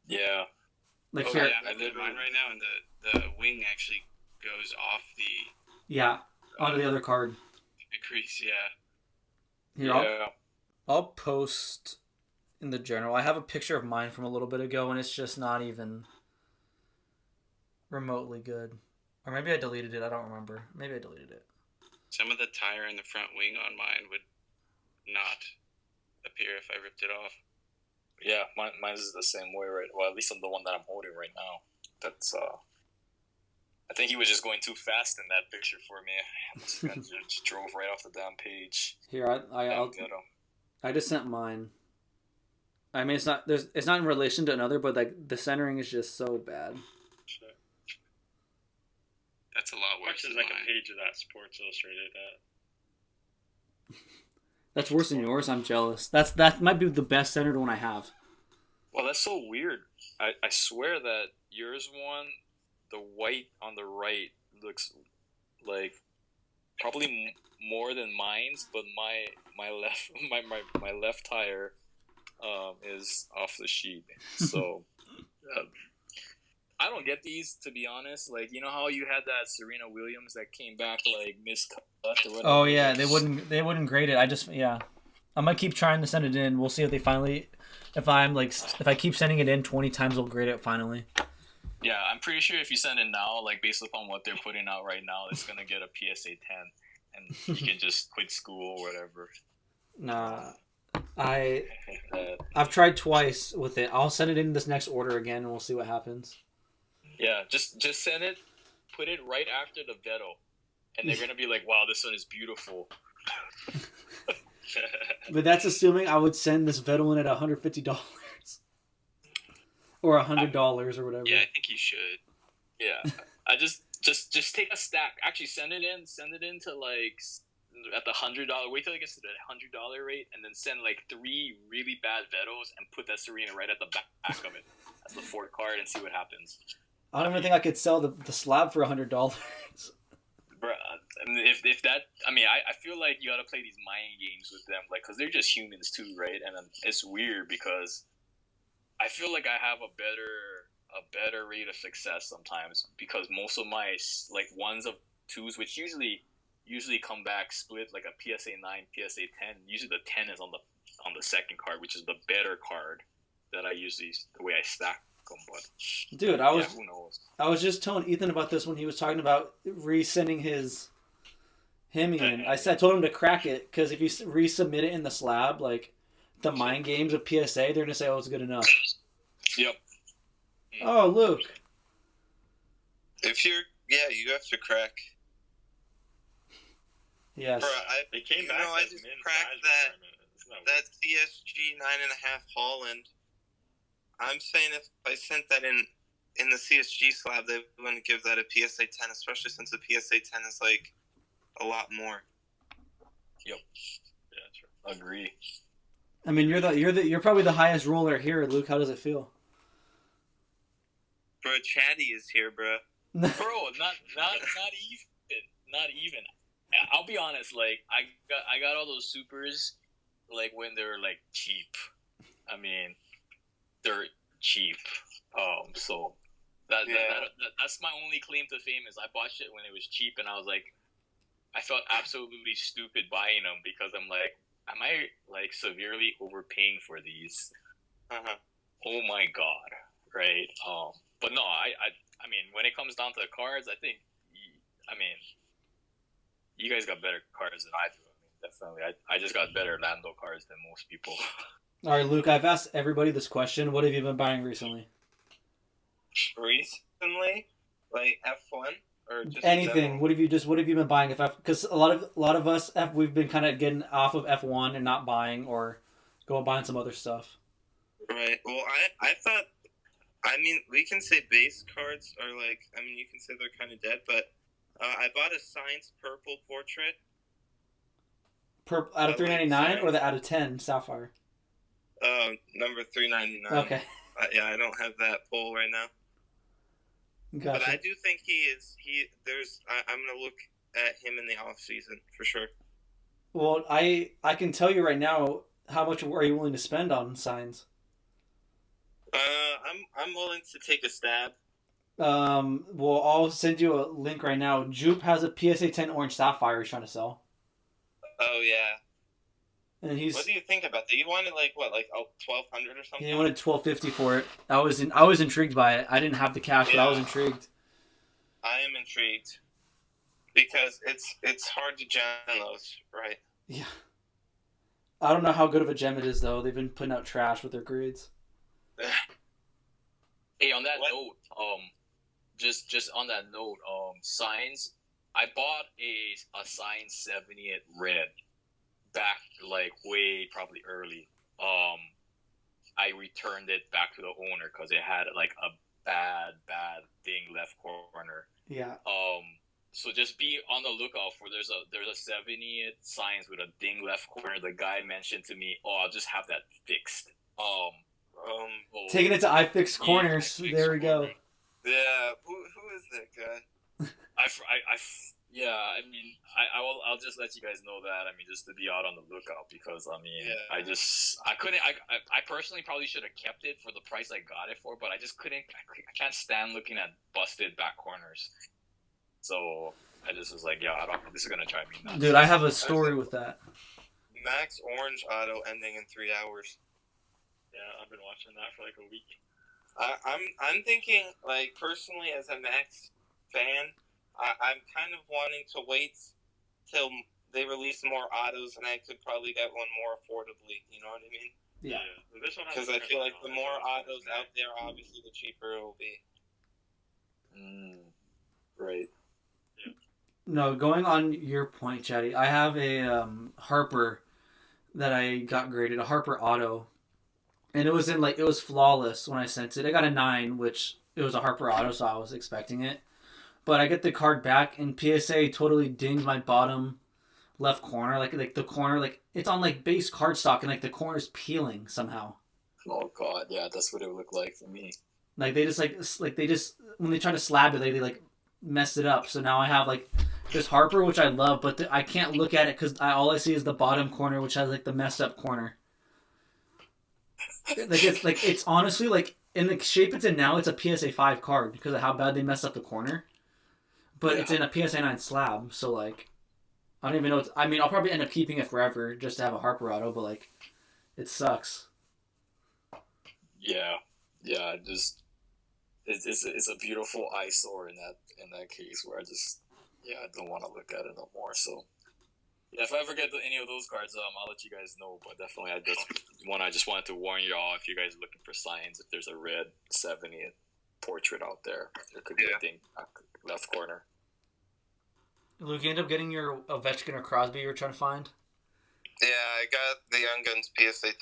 Yeah. Like here, I'm looking at mine right now, and the wing actually goes off onto the other card. The crease, yeah. Here, I'll post in the journal. I have a picture of mine from a little bit ago, and it's just not even remotely good. Or maybe I deleted it. I don't remember. Maybe I deleted it. Some of the tire in the front wing on mine would not appear if I ripped it off. Yeah, mine is the same way, right? Well, at least on the one that I'm holding right now. That's I think he was just going too fast in that picture for me. Just drove right off the damn page. Here, I just sent mine. I mean, it's not in relation to another, but like the centering is just so bad. Sure. That's a lot worse. There's like a page of that Sports Illustrated that. That's worse than yours. I'm jealous. That might be the best centered one I have. Well, that's so weird. I swear that yours one, the white on the right looks like probably more than mine's, but my left tire is off the sheet. So I don't get these, to be honest. Like, you know how you had that Serena Williams that came back like miscut or whatever? Oh yeah, they wouldn't grade it. I might keep trying to send it in. We'll see if they finally if I keep sending it in 20 times they'll grade it finally. Yeah, I'm pretty sure if you send it now, like based upon what they're putting out right now, it's gonna get a PSA 10 and you can just quit school or whatever. Nah. I've tried twice with it. I'll send it in this next order again and we'll see what happens. Yeah, just send it, put it right after the Vettel, and they're gonna be like, "Wow, this one is beautiful." But that's assuming I would send this Vettel in at $150 or $100 or whatever. Yeah, I think you should. Yeah, I just take a stack. Actually, send it in to like at the $100. Wait till it gets to the $100 rate, and then send like 3 really bad Vettels and put that Serena right at the back of it as the 4th card and see what happens. I don't even think I could sell the slab for $100. Bruh, if that, I mean, I feel like you gotta play these mind games with them, like, cause they're just humans too, right? And it's weird because I feel like I have a better rate of success sometimes because most of my like ones of twos, which usually come back split like a PSA 9, PSA 10. Usually the 10 is on the second card, which is the better card that I usually the way I stack them. But Dude, who knows? I was just telling Ethan about this when he was talking about resending him in. I told him to crack it because if you resubmit it in the slab, like the mind games of PSA, they're gonna say, "Oh, it's good enough." Yep. Oh, Luke. If you're, you have to crack. Yes. Bro, They came back. I just cracked that CSG 9.5 Holland. I'm saying if I sent that in the CSG slab, they wouldn't give that a PSA 10, especially since the PSA 10 is like a lot more. Yep. Yeah, true. Agree. I mean, you're probably the highest roller here, Luke. How does it feel? Bro, Chatty is here, bro. Bro, not even. I'll be honest. Like I got all those supers, like when they're like cheap. I mean, they're cheap. So that's my only claim to fame is I bought shit when it was cheap, and I was like, I felt absolutely stupid buying them because I'm like, am I like severely overpaying for these? Oh my god, right? But no, I mean, when it comes down to the cards, I think, you guys got better cards than I do. I mean, definitely, I just got better Lando cards than most people. All right, Luke. I've asked everybody this question. What have you been buying recently? Recently, like F1 or just anything? What have you been buying? Because a lot of us we've been kind of getting off of F1 and not buying or going buying some other stuff. Right. Well, I thought. I mean, we can say base cards are like. I mean, you can say they're kind of dead, but I bought a Science Purple portrait. Out of 399 or the out of 10 Sapphire? Number 399. Okay. Yeah, I don't have that poll right now. Gotcha. But I do think I'm gonna look at him in the off season for sure. Well, I can tell you right now. How much are you willing to spend on signs? I'm willing to take a stab. Well, I'll send you a link right now. Jupe has a PSA 10 orange sapphire he's trying to sell. Oh yeah. And What do you think about that? You wanted like $1,200 or something? He wanted $1,250 for it. I was intrigued by it. I didn't have the cash, but I was intrigued. I am intrigued because it's hard to gem those, right? Yeah. I don't know how good of a gem it is though. They've been putting out trash with their grades. Hey, on that note, just on that note, signs. I bought a sign 70th red back like way probably early. I returned it back to the owner because it had like a bad ding left corner. Yeah. So just be on the lookout for there's a 70th signs with a ding left corner. The guy mentioned to me, "Oh, I'll just have that fixed." Taking it to iFix Corners. Yeah, there we go. Yeah, who is that guy? I'll just let you guys know that. I mean, just to be out on the lookout because I personally probably should have kept it for the price I got it for, but I just couldn't. I can't stand looking at busted back corners. So I just was like, this is gonna drive me nuts. Dude, I have a story with that. Max Orange Auto ending in 3 hours. Yeah, I've been watching that for like a week. I'm thinking, like, personally as a Max fan, I'm kind of wanting to wait till they release more autos and I could probably get one more affordably. You know what I mean? Yeah. Because I feel like the more autos out there, obviously, the cheaper it will be. Right. Yeah. No, going on your point, Chatty, I have a Harper that I got graded, a Harper Auto. And it was flawless when I sent it. I got a 9, which it was a Harper Auto, so I was expecting it. But I get the card back, and PSA totally dinged my bottom left corner. Like the corner, like it's on like base cardstock, and like the corner's peeling somehow. Oh god, yeah, that's what it would look like for me. Like they just when they try to slab it, they like messed it up. So now I have like this Harper, which I love, but I can't look at it because all I see is the bottom corner, which has like the messed up corner. It's honestly like in the shape it's in now, it's a PSA 5 card because of how bad they messed up the corner. But it's in a PSA 9 slab, so like I don't even know. I mean, I'll probably end up keeping it forever just to have a Harper auto, but like it sucks. Yeah, yeah. Just it's a beautiful eyesore in that case where I don't want to look at it no more. So yeah, if I ever get any of those cards, I'll let you guys know. But definitely, I just wanted to warn y'all if you guys are looking for signs, if there's a red 70 portrait out there, there could be a thing left corner. Luke, you end up getting your Ovechkin or Crosby you were trying to find? Yeah, I got the Young Guns PSA 10.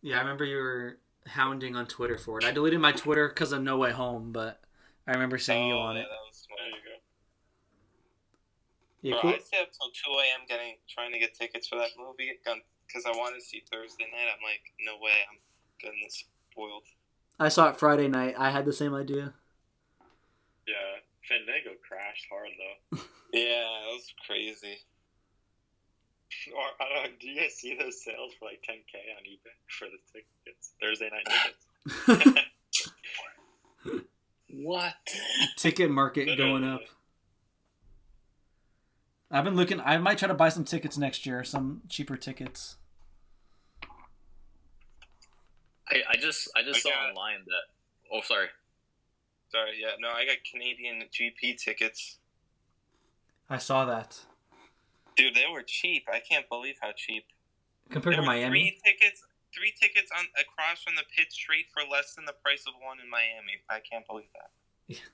Yeah, I remember you were hounding on Twitter for it. I deleted my Twitter because of No Way Home, but I remember seeing you on it. That was smart. There you go. Yeah, Bro, cool. I stayed up till 2 a.m. trying to get tickets for that movie because I wanted to see Thursday night. I'm like, no way, I'm getting this spoiled. I saw it Friday night. I had the same idea. Yeah, Fandango crashed hard though. Yeah, that was crazy. Or I don't know. Do you guys see those sales for like $10K on eBay for the tickets? Thursday night tickets. What? Ticket market going up. I've been looking. I might try to buy some tickets next year. Some cheaper tickets. I just saw online that. Oh, sorry. Sorry, yeah, no, I got Canadian GP tickets. I saw that. Dude, they were cheap. I can't believe how cheap. Compared to Miami? Three tickets across from the pit straight for less than the price of one in Miami. I can't believe that. Yeah.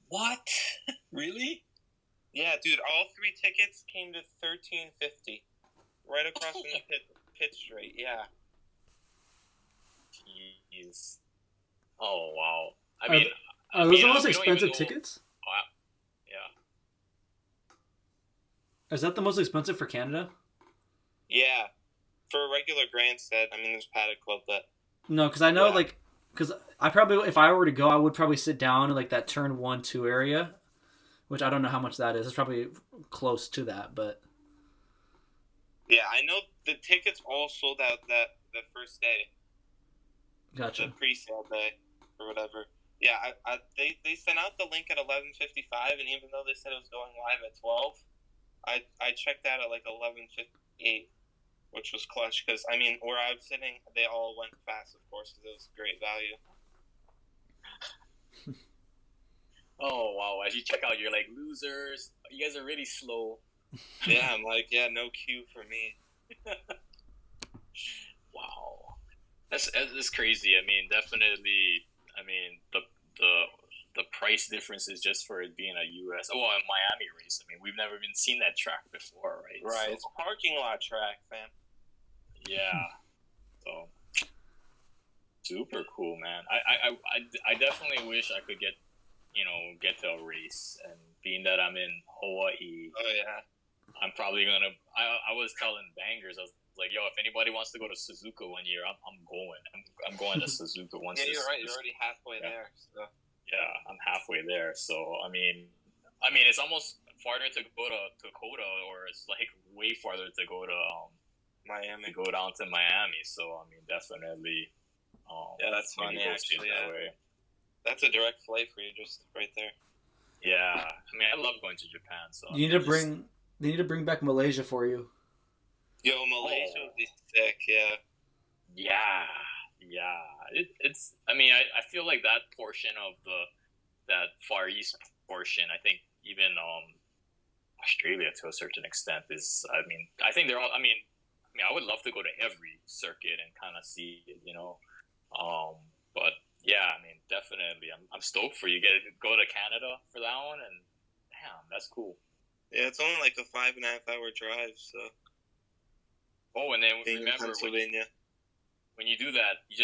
What? Really? Yeah, dude, all 3 tickets came to $13.50. Right across from the pit straight, yeah. Jeez. Oh, wow. Are those the most expensive tickets? Yeah. Is that the most expensive for Canada? Yeah. For a regular grandstand, I mean, there's Paddock Club, but... No, because I know, because I probably, if I were to go, I would probably sit down in, that turn 1-2 area, which I don't know how much that is. It's probably close to that, but... Yeah, I know the tickets all sold out the first day. Gotcha. The pre-sale day, or whatever. Yeah, they sent out the link at 11:55, and even though they said it was going live at 12, I checked out at 11:58, which was clutch, because, I mean, where I was sitting, they all went fast, of course, because it was great value. Oh, wow. As you check out, you're like, losers. You guys are really slow. Yeah, I'm like, yeah, no queue for me. Wow. That's crazy. I mean, definitely, the price differences just for it being a U.S. a Miami race. I mean, we've never even seen that track before, right? Right, So, it's a parking lot track, man. yeah. So super cool, man. I definitely wish I could get to a race, and being that I'm in Hawaii. Oh yeah. I'm probably gonna. I was telling Bangers, I was like, yo, if anybody wants to go to Suzuka one year, I'm going. I'm going to Suzuka once. Yeah, you're right. You're already halfway there. So. Yeah, I'm halfway there. So I mean, it's almost farther to go to Dakota, or it's way farther to go to Miami. To go down to Miami. So I mean, definitely. Yeah, that's funny actually. That Yeah. way. That's a direct flight for you, just right there. Yeah, I mean, I love going to Japan. So They need to bring back Malaysia for you. Yo, Malaysia would be sick. Yeah. Yeah. It's. I mean, I feel like that portion of that Far East portion. I think even Australia to a certain extent is. I mean, I think they're all. I mean, I would love to go to every circuit and kind of see it, But yeah, I mean, definitely, I'm stoked for you. Go to Canada for that one, and damn, that's cool. Yeah, it's only like a 5.5-hour drive, so. Oh, and then Being remember Pennsylvania. when you do that, you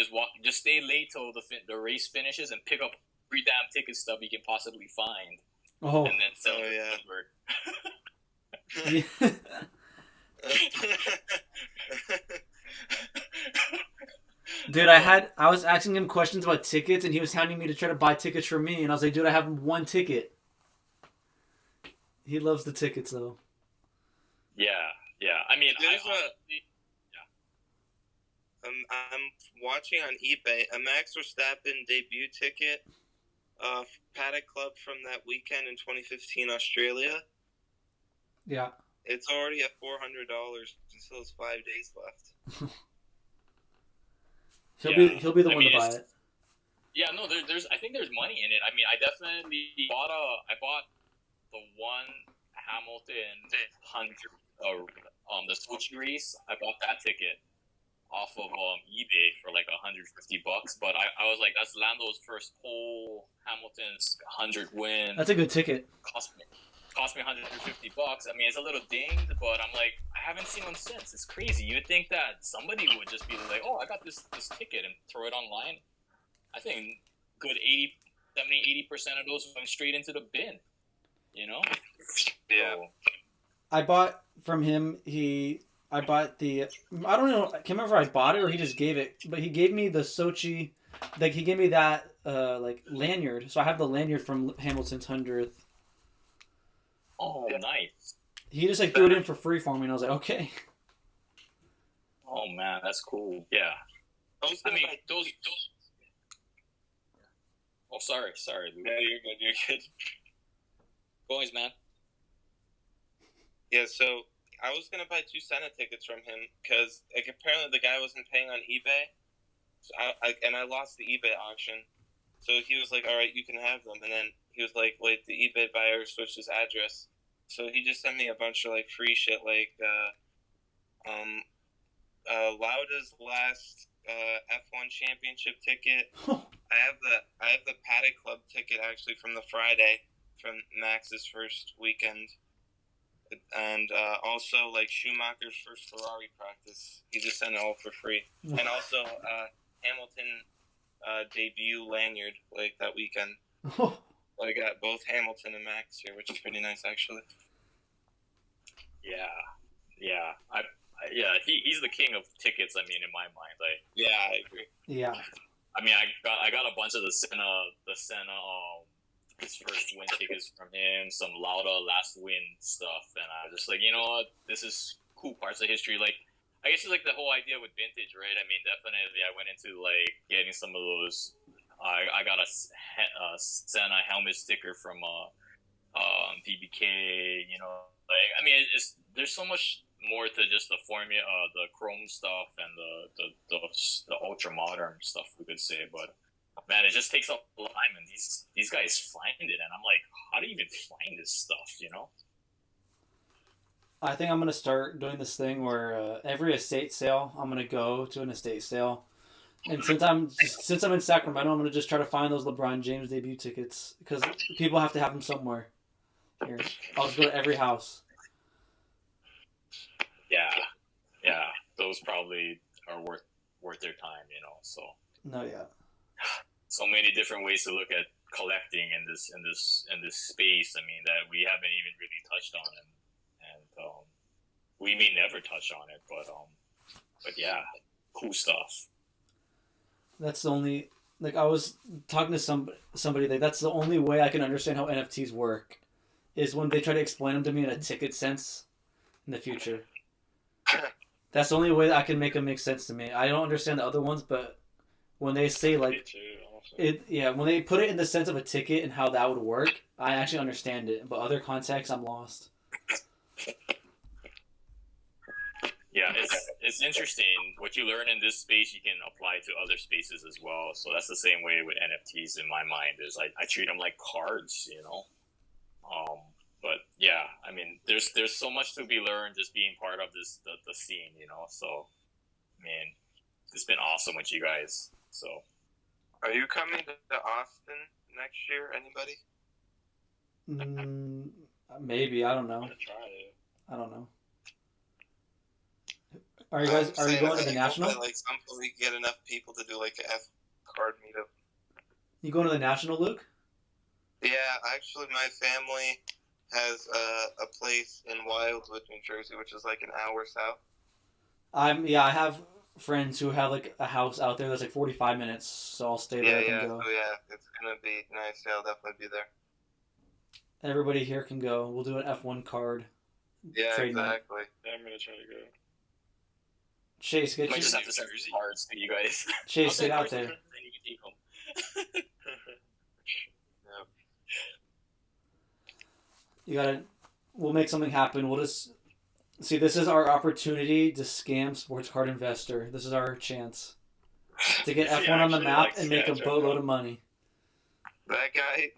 just stay late till the race finishes and pick up every damn ticket stub you can possibly find, Oh. and then sell it. Yeah. Dude, I was asking him questions about tickets, and he was hounding me to try to buy tickets for me, and I was like, dude, I have one ticket. He loves the tickets, though. Yeah. I mean, I'm watching on eBay a Max Verstappen debut ticket, Paddock Club from that weekend in 2015 Australia. Yeah. It's already at $400 and still has 5 days left. He'll be the one to buy it. Yeah, no, there's I think there's money in it. I mean, I definitely bought the one Hamilton 100 the Sochi race. I bought that ticket off of eBay for like $150, but I was like, that's Lando's first pole, Hamilton's 100 win. That's a good ticket. Cost me $150. I mean, it's a little dinged, but I'm like, I haven't seen him since. It's crazy. You would think that somebody would just be like, oh, I got this ticket and throw it online. I think good 80% of those went straight into the bin. You know? Yeah. So, I bought from him. I bought the. I don't know. I can't remember if I bought it or he just gave it. But he gave me the Sochi. Like he gave me that like lanyard. So I have the lanyard from Hamilton's 100th. oh, nice. He just like threw it in for free for me, and I was like, okay. Oh man, that's cool. Yeah. I mean, those. Oh, sorry, Luke. Yeah, you're good. Boys, man. Yeah, so I was gonna buy 2 Senna tickets from him because like apparently the guy wasn't paying on eBay, so I lost the eBay auction. So he was like, "All right, you can have them," and then he was like, "Wait, the eBay buyer switched his address." So he just sent me a bunch of like free shit, like Lauda's last F1 championship ticket. I have the Paddock Club ticket actually from the Friday from Max's first weekend. And also like Schumacher's first Ferrari practice. He just sent it all for free. And also Hamilton debut lanyard like that weekend. I got both Hamilton and Max here, which is pretty nice actually. Yeah. He's the king of tickets. I mean, in my mind, like. Yeah, I agree. Yeah. I mean, I got a bunch of the Senna his first win tickets from him, some Lauda last win stuff, and I was just like, you know what, this is cool parts of history. Like, I guess it's like the whole idea with vintage, right? I mean, definitely, I went into like getting some of those. I got a Senna helmet sticker from DBK. You know, like I mean, there's so much more to just the formula, the chrome stuff, and the ultra modern stuff we could say, but. Man, it just takes a lot of time, and these guys find it, and I'm like, how do you even find this stuff, you know? I think I'm gonna start doing this thing where every estate sale, I'm gonna go to an estate sale, and since I'm in Sacramento, I'm gonna just try to find those LeBron James debut tickets because people have to have them somewhere. Here, I'll just go to every house. Yeah, those probably are worth their time, you know. So. No, yeah. So many different ways to look at collecting in this space. I mean, that we haven't even really touched on, and we may never touch on it. But yeah, cool stuff. That's the only like I was talking to somebody like that's the only way I can understand how NFTs work is when they try to explain them to me in a ticket sense in the future. That's the only way that I can make them make sense to me. I don't understand the other ones, but when they say like. When they put it in the sense of a ticket and how that would work, I actually understand it. But other contexts, I'm lost. Yeah, it's interesting. What you learn in this space, you can apply to other spaces as well. So that's the same way with NFTs in my mind. Is I treat them like cards, you know. But yeah, I mean, there's so much to be learned just being part of the scene, you know. So, man, it's been awesome with you guys. So. Are you coming to Austin next year? Anybody? Maybe. I don't know. I'm gonna try it. I don't know. Are you guys? Are you going to the National? Like some point we can get enough people to do like a F card meetup. You going to the National, Luke? Yeah, actually, my family has a place in Wildwood, New Jersey, which is like an hour south. I have friends who have like a house out there that's like 45 minutes, so I'll stay there and go. So yeah, it's gonna be nice. Yeah, I'll definitely be there. Everybody here can go. We'll do an F1 card. Yeah, exactly. Yeah, I'm gonna try to go. Chase, I get might you. just have to send some cards to you guys. Chase, I'll send get out cards to there. you, and you can take them. You gotta. We'll make something happen. We'll just see. This is our opportunity to scam Sports Card Investor. This is our chance to get Is he F1 on the actually, map like, and make a sketch boatload F1? of money. That guy is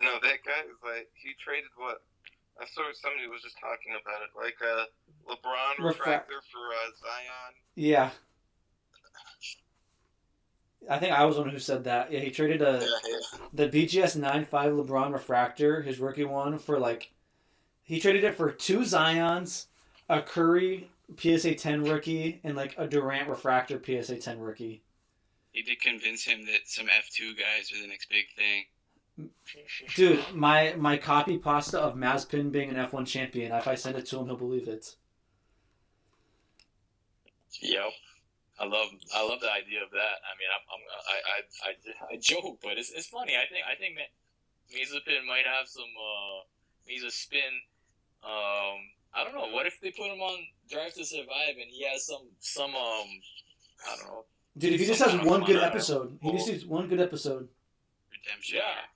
like, he traded what? I saw somebody was just talking about it, like a LeBron refractor for Zion. Yeah. I think I was the one who said that. Yeah, he traded the BGS 9.5 LeBron refractor, his rookie one, for like. He traded it for 2 Zions, a Curry PSA 10 rookie, and like a Durant refractor PSA 10 rookie. You did convince him that some F2 guys are the next big thing. Dude, my copy pasta of Mazepin being an F1 champion, if I send it to him, he'll believe it. Yep. I love the idea of that. I mean, I joke, but it's funny. I think that Mazepin might have some Mazepin. I don't know. What if they put him on Drive to Survive and he has some I don't know. Dude, if he just has one good episode, he just needs one good episode. Redemption. Yeah.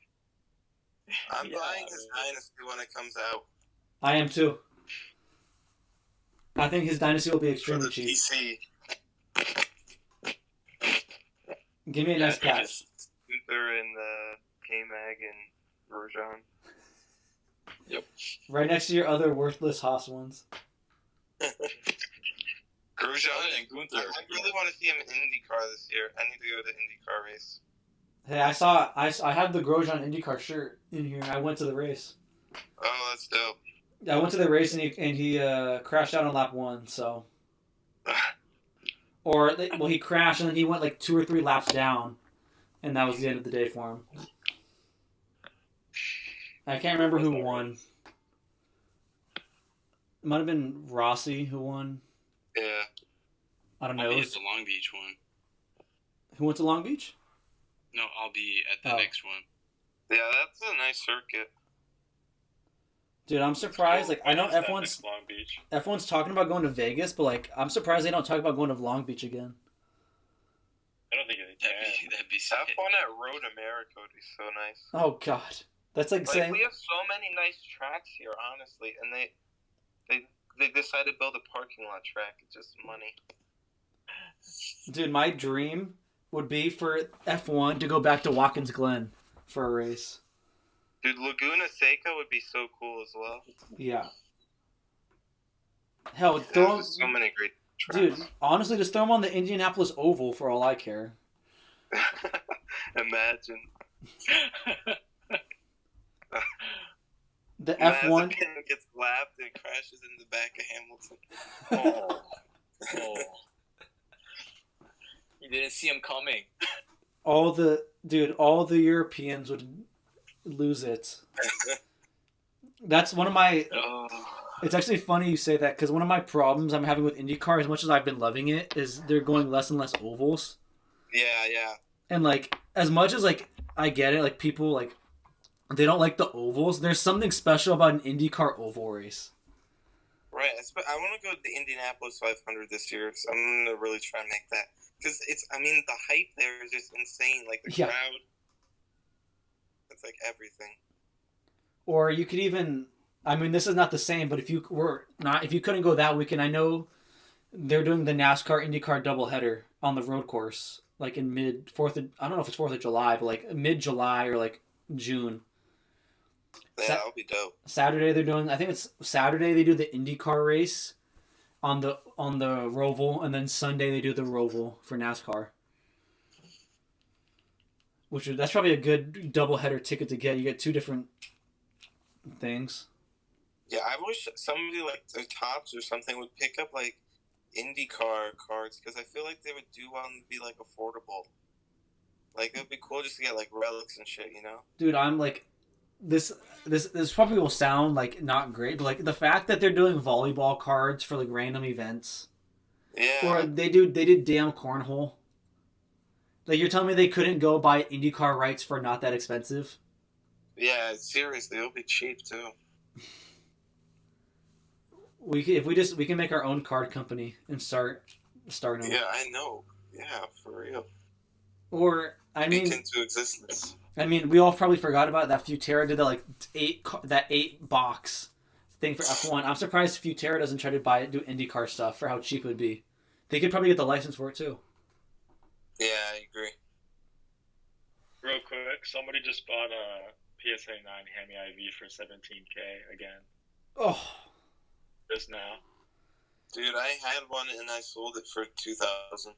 I'm buying his Dynasty when it comes out. I am too. I think his dynasty will be For extremely the cheap. PC. Give me a nice pack. Gunther and K-Mag and Grosjean. Yep. Right next to your other worthless Haas ones. Grosjean and Gunther. I really want to see him in IndyCar this year. I need to go to the IndyCar race. Hey, I had the Grosjean IndyCar shirt in here. I went to the race. Oh, that's dope. I went to the race and he crashed out on lap 1. So, he crashed and then he went like 2 or 3 laps down, and that was the end of the day for him. I can't remember who won. It might have been Rossi who won. Yeah. I don't I'll know. be at the Long Beach one. Who went to Long Beach? No, I'll be at the next one. Yeah, that's a nice circuit. Dude, I'm surprised. Like, I know When is that F1's next Long Beach. F1's talking about going to Vegas, but like, I'm surprised they don't talk about going to Long Beach again. I don't think they can. That'd be sick. Have fun at Road America would be so nice. Oh God, that's like saying. we have so many nice tracks here, honestly, and they decided to build a parking lot track. It's just money. Dude, my dream would be for F1 to go back to Watkins Glen for a race. Dude, Laguna Seca would be so cool as well. Yeah. Hell, throw him, There's so many great dude. tracks. Honestly, just throw him on the Indianapolis Oval for all I care. Imagine. The F1. Mazepin gets lapped and crashes in the back of Hamilton. Oh. You didn't see him coming. all the Europeans would lose it. That's one of my. Oh. It's actually funny you say that because one of my problems I'm having with IndyCar, as much as I've been loving it, is they're going less and less ovals. Yeah. And like, as much as like I get it, like people like they don't like the ovals. There's something special about an IndyCar oval race. Right. I want to go to the Indianapolis 500 this year, so I'm going to really try and make that. Because the hype there is just insane. Like, the crowd. It's like everything. Or you could even, this is not the same, but if you couldn't go that weekend, I know they're doing the NASCAR IndyCar doubleheader on the road course, like in I don't know if it's 4th of July, but like mid-July or like June. Yeah, that'll be dope. Saturday they do the IndyCar race on the Roval, and then Sunday they do the Roval for NASCAR. That's probably a good doubleheader ticket to get. You get 2 different things. Yeah, I wish somebody like the Tops or something would pick up like IndyCar cards, because I feel like they would do well and be like affordable. Like, it would be cool just to get like relics and shit, you know? Dude, I'm like, this probably will sound like not great, but like the fact that they're doing volleyball cards for like random events. Yeah. Or they did damn cornhole. Like, you're telling me they couldn't go buy IndyCar rights for not that expensive? Yeah, seriously, it'll be cheap too. We can make our own card company and start Stardom. Yeah, I know. Yeah, for real. Or I Speak mean, into existence. we all probably forgot about that. Futera did that 8 box thing for F1. I'm surprised Futera doesn't try to do IndyCar stuff for how cheap it would be. They could probably get the license for it too. Yeah, I agree. Real quick, somebody just bought a PSA 9 Hemi IV for $17K again. Oh, Just now. Dude, I had one and I sold it for $2,000.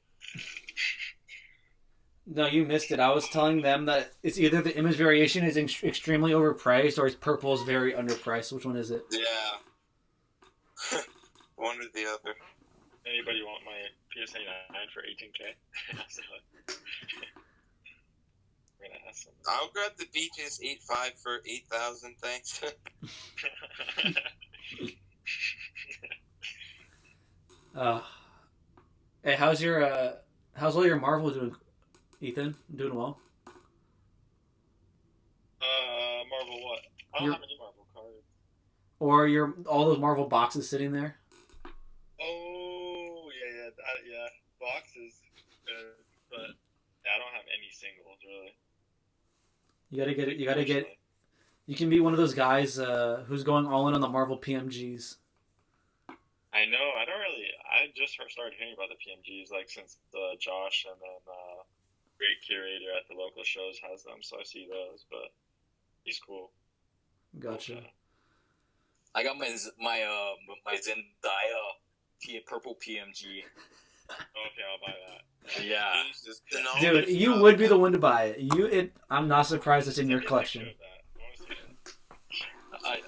no, you missed it. I was telling them that it's either the image variation is extremely overpriced or its purple is very underpriced. Which one is it? Yeah. One or the other. Anybody want my PSA 9 for $18K? We're gonna have some. I'll grab the Beaches 8.5 for $8,000, thanks. Hey, how's all your Marvel doing, Ethan? Doing well? Marvel what? I don't have any Marvel cards. Or all those Marvel boxes sitting there? Oh, yeah. Boxes. But yeah, I don't have any singles, really. You gotta get it. You gotta get. You can be one of those guys who's going all in on the Marvel PMGs. I know. I just started hearing about the PMGs since Josh and then Great Curator at the local shows has them, so I see those. But he's cool. Gotcha. I got my Zendaya purple PMG. Okay, I'll buy that. Yeah. Jesus, Dude, you would be the one to buy it. I'm not surprised it's in your collection.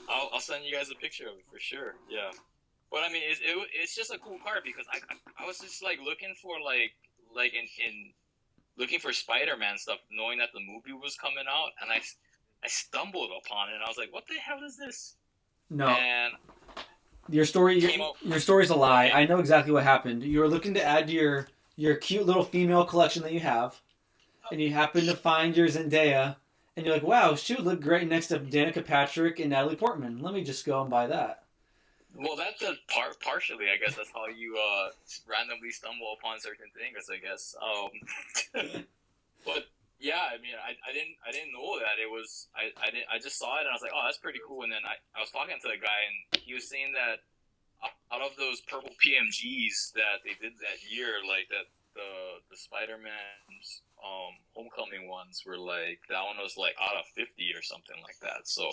I'll send you guys a picture of it for sure. Yeah. But I mean, it's just a cool card because I was just looking for looking for Spider-Man stuff, knowing that the movie was coming out, and I stumbled upon it, and I was like, "What the hell is this?" No. And your story's a lie. I know exactly what happened. You were looking to add to your cute little female collection that you have, and you happen to find your Zendaya, and you're like, "Wow, she would look great next to Danica Patrick and Natalie Portman. Let me just go and buy that." Well, that's partially, I guess. That's how you randomly stumble upon certain things, I guess. But yeah, I mean, I didn't know that it was. I just saw it and I was like, oh, that's pretty cool. And then I was talking to the guy and he was saying that out of those purple PMGs that they did that year, the Spider-Man's Homecoming ones were that one was out of 50 or something like that. So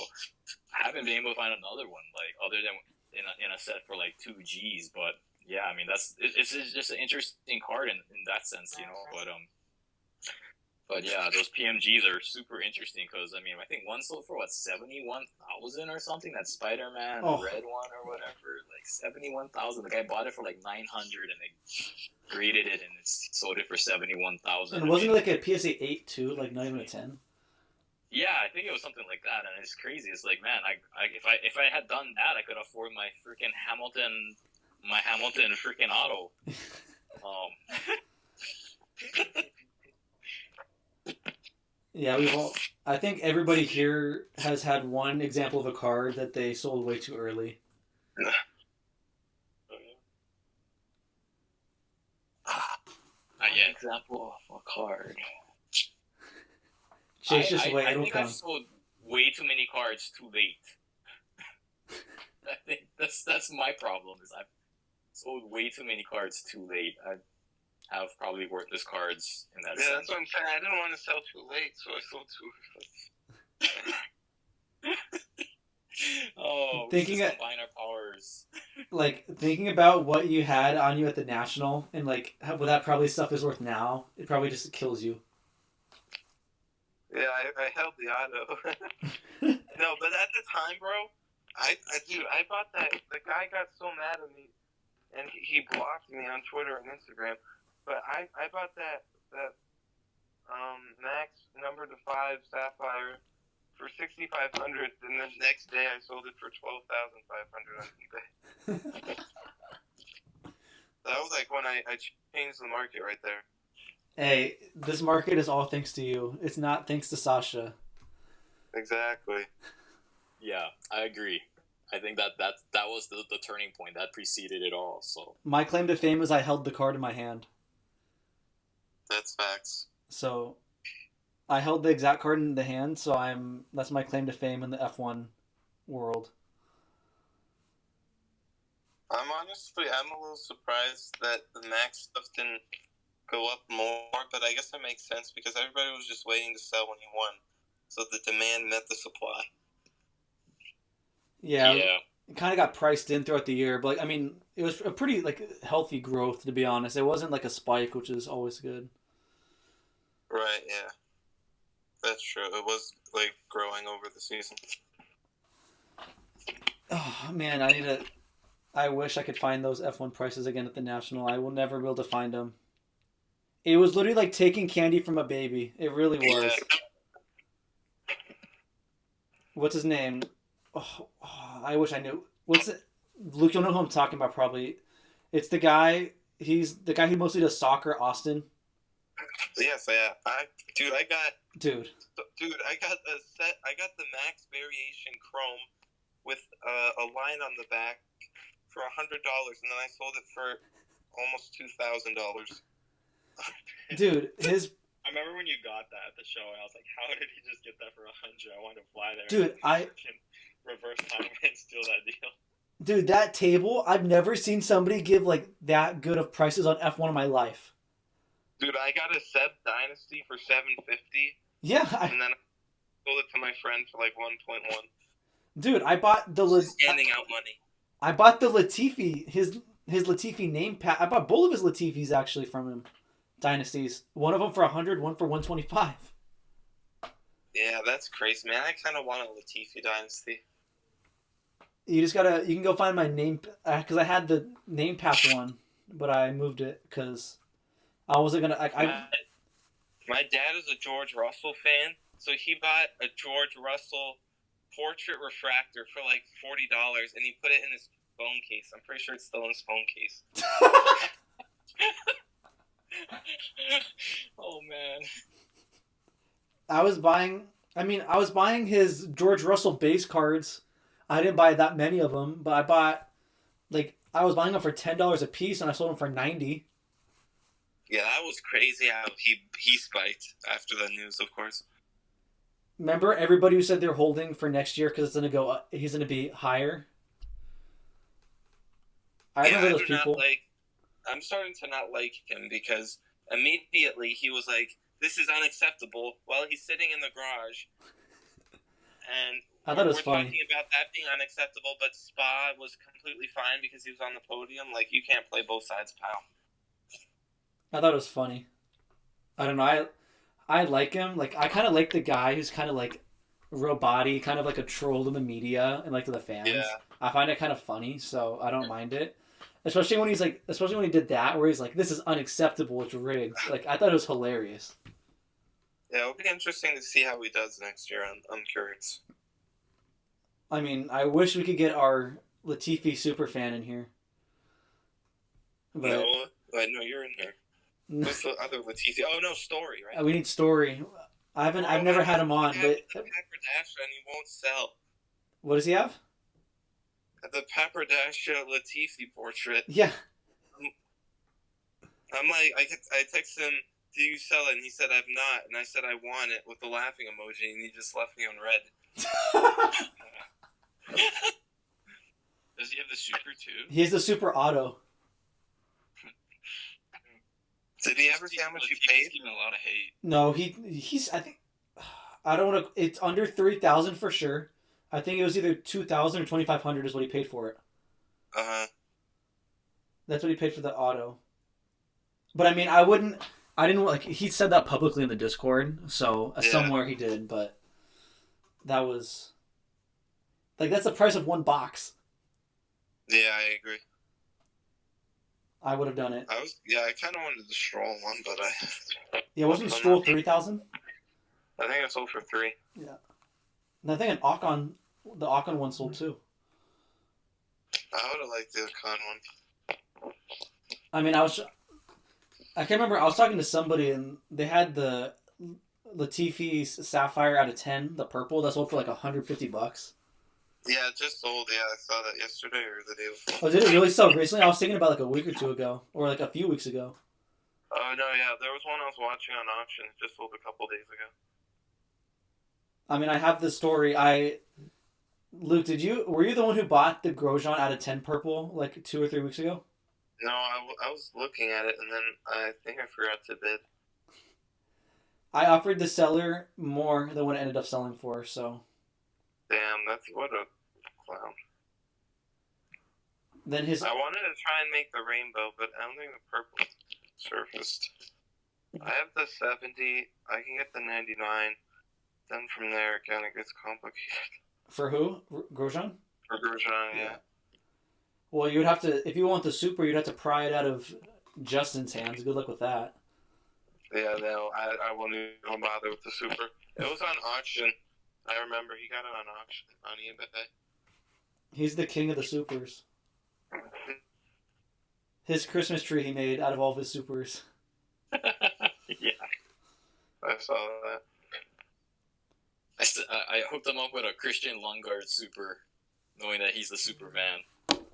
I haven't been able to find another one other than in a set for 2 G's. But yeah, I mean it's just an interesting card in that sense, But yeah, those PMGs are super interesting because I mean I think one sold for 71,000 or something. That Spider-Man red one or whatever, 71,000. The guy bought it for 900 and they graded it and sold it for 71,000. And wasn't it a PSA 8 too, not even a 10? Yeah, I think it was something like that, and it's crazy. It's man, if I had done that, I could afford my freaking Hamilton freaking auto. Yeah, I think everybody here has had one example of a card that they sold way too early. Yeah, example of a card. Chase, just wait, it'll think come. I've sold way too many cards too late. I think that's my problem. Is I've sold way too many cards too late. I have probably worthless cards in that sense. Yeah, that's what I'm saying. I didn't want to sell too late, so I sold too early. Oh, Thinking we combine our powers. Thinking about what you had on you at the National and what that probably stuff is worth now, it probably just kills you. Yeah, I held the auto. No, but at the time, bro, I bought that. The guy got so mad at me, and he blocked me on Twitter and Instagram. But I bought that Max number to 5 Sapphire for $6,500, and the next day I sold it for $12,500 on eBay. That was when I changed the market right there. Hey, this market is all thanks to you. It's not thanks to Sasha. Exactly. Yeah, I agree. I think that was the turning point that preceded it all. So My claim to fame is I held the card in my hand. That's facts. So I held the exact card in the hand, so that's my claim to fame in the F1 world. I'm a little surprised that the Max stuff didn't go up more, but I guess it makes sense because everybody was just waiting to sell when he won. So the demand met the supply. Yeah. It kind of got priced in throughout the year, but it was a pretty healthy growth, to be honest. It wasn't like a spike, which is always good. Right, yeah. That's true. It was growing over the season. Oh man, I wish I could find those F1 prices again at the National. I will never be able to find them. It was literally like taking candy from a baby. It really was. Yeah. What's his name? Oh, I wish I knew. What's it? Luke, you'll know who I'm talking about probably. It's the guy. He's the guy who mostly does soccer, Austin. Yes, yeah. I got a set. I got the Max Variation Chrome with a line on the back for $100, and then I sold it for almost $2,000. Dude, I remember when you got that at the show, and I was like, "How did he just get that for $100?" I wanted to fly there. Dude, and reverse time and steal that deal. Dude, that table, I've never seen somebody give that good of prices on F1 in my life. Dude, I got a Seb Dynasty for $750. Yeah, and then I sold it to my friend for 1.1. Dude, I bought the handing out money. I bought the Latifi, his Latifi name pack. I bought both of his Latifis actually from him. Dynasties. One of them for 100, one for 125. Yeah, that's crazy, man. I kind of want a Latifi Dynasty. You can go find my name, because I had the name pack one, but I moved it because I wasn't going to, My dad is a George Russell fan, so he bought a George Russell portrait refractor for $40, and he put it in his phone case. I'm pretty sure it's still in his phone case. Oh man. I was buying his George Russell base cards. I didn't buy that many of them, but I bought I was buying them for $10 a piece, and I sold them for $90. Yeah, that was crazy how he spiked after the news, of course. Remember everybody who said they're holding for next year because he's gonna be higher. I remember those people. I'm starting to not like him because immediately he was like, "This is unacceptable," while he's sitting in the garage. And I thought it was funny. Talking about that being unacceptable, but Spa was completely fine because he was on the podium. You can't play both sides, pal. I thought it was funny. I don't know. I like him. I kind of like the guy who's kind of real body, kind of like a troll in the media and to the fans. Yeah. I find it kind of funny, so I don't mind it. Especially when he did that, where he's like, "This is unacceptable. It's rigged." I thought it was hilarious. Yeah, it'll be interesting to see how he does next year. I'm curious. I wish we could get our Latifi superfan in here. But no, I know you're in here. What's the other Latifi? Oh no, Story, right? We need Story. I've never had him on, but the Pappardassia, and he won't sell. What does he have? The Pappardassia Latifi portrait. Yeah. I'm I text him, "Do you sell it?" And he said, "I've not." And I said, "I want it," with the laughing emoji, and he just left me on red. Does he have the super too? He has the super auto. Did he ever say how much you paid? He's getting a lot of hate. No, he's. I think. I don't want to. It's under 3,000 for sure. I think it was either 2,000 or 2,500 is what he paid for it. That's what he paid for the auto. But I didn't he said that publicly in the Discord, so somewhere he did, but that was that's the price of one box. Yeah, I agree. I would have done it. I kind of wanted the Stroll one, but Yeah, wasn't Stroll 3,000? I think it sold for 3. Yeah. And I think the Ocon one sold too. I would have liked the Ocon one. I can't remember. I was talking to somebody and they had the Latifi Sapphire out of 10, the purple, that sold for $150. Yeah, it just sold. Yeah, I saw that yesterday or the day before. Oh, did it really sell recently? I was thinking about like a week or two ago, or like a few weeks ago. Oh, no, yeah. There was one I was watching on auction. It just sold a couple days ago. I mean, I have the story. Luke, were you the one who bought the Grosjean out of 10 purple like 2 or 3 weeks ago? No, I was looking at it, and then I think I forgot to bid. I offered the seller more than what it ended up selling for, so. Damn, that's what a clown. Then I wanted to try and make the rainbow, but I don't think the purple surfaced. I have the 70. I can get the 99. Then from there, it kind of gets complicated. For who? Grosjean? For Grosjean, yeah. Well, you would have to, if you want the super, you'd have to pry it out of Justin's hands. Good luck with that. Yeah, no, I won't even bother with the super. It was on auction. I remember he got it on auction on eBay. He's the king of the supers. His Christmas tree he made out of all of his supers. Yeah. I saw that. I hooked him up with a Christian Lundgaard super, knowing that he's the Superman.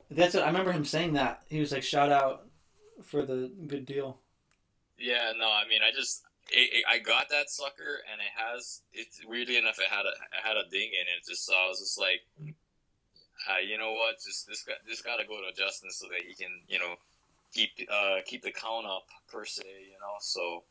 That's it. I remember him saying that. He was like, shout out for the good deal. Yeah, no, I mean, I got that sucker, and it's weirdly enough, it had a ding in it. So I was just like, you know what, this got to go to Justin so that he can, keep the count up per se, So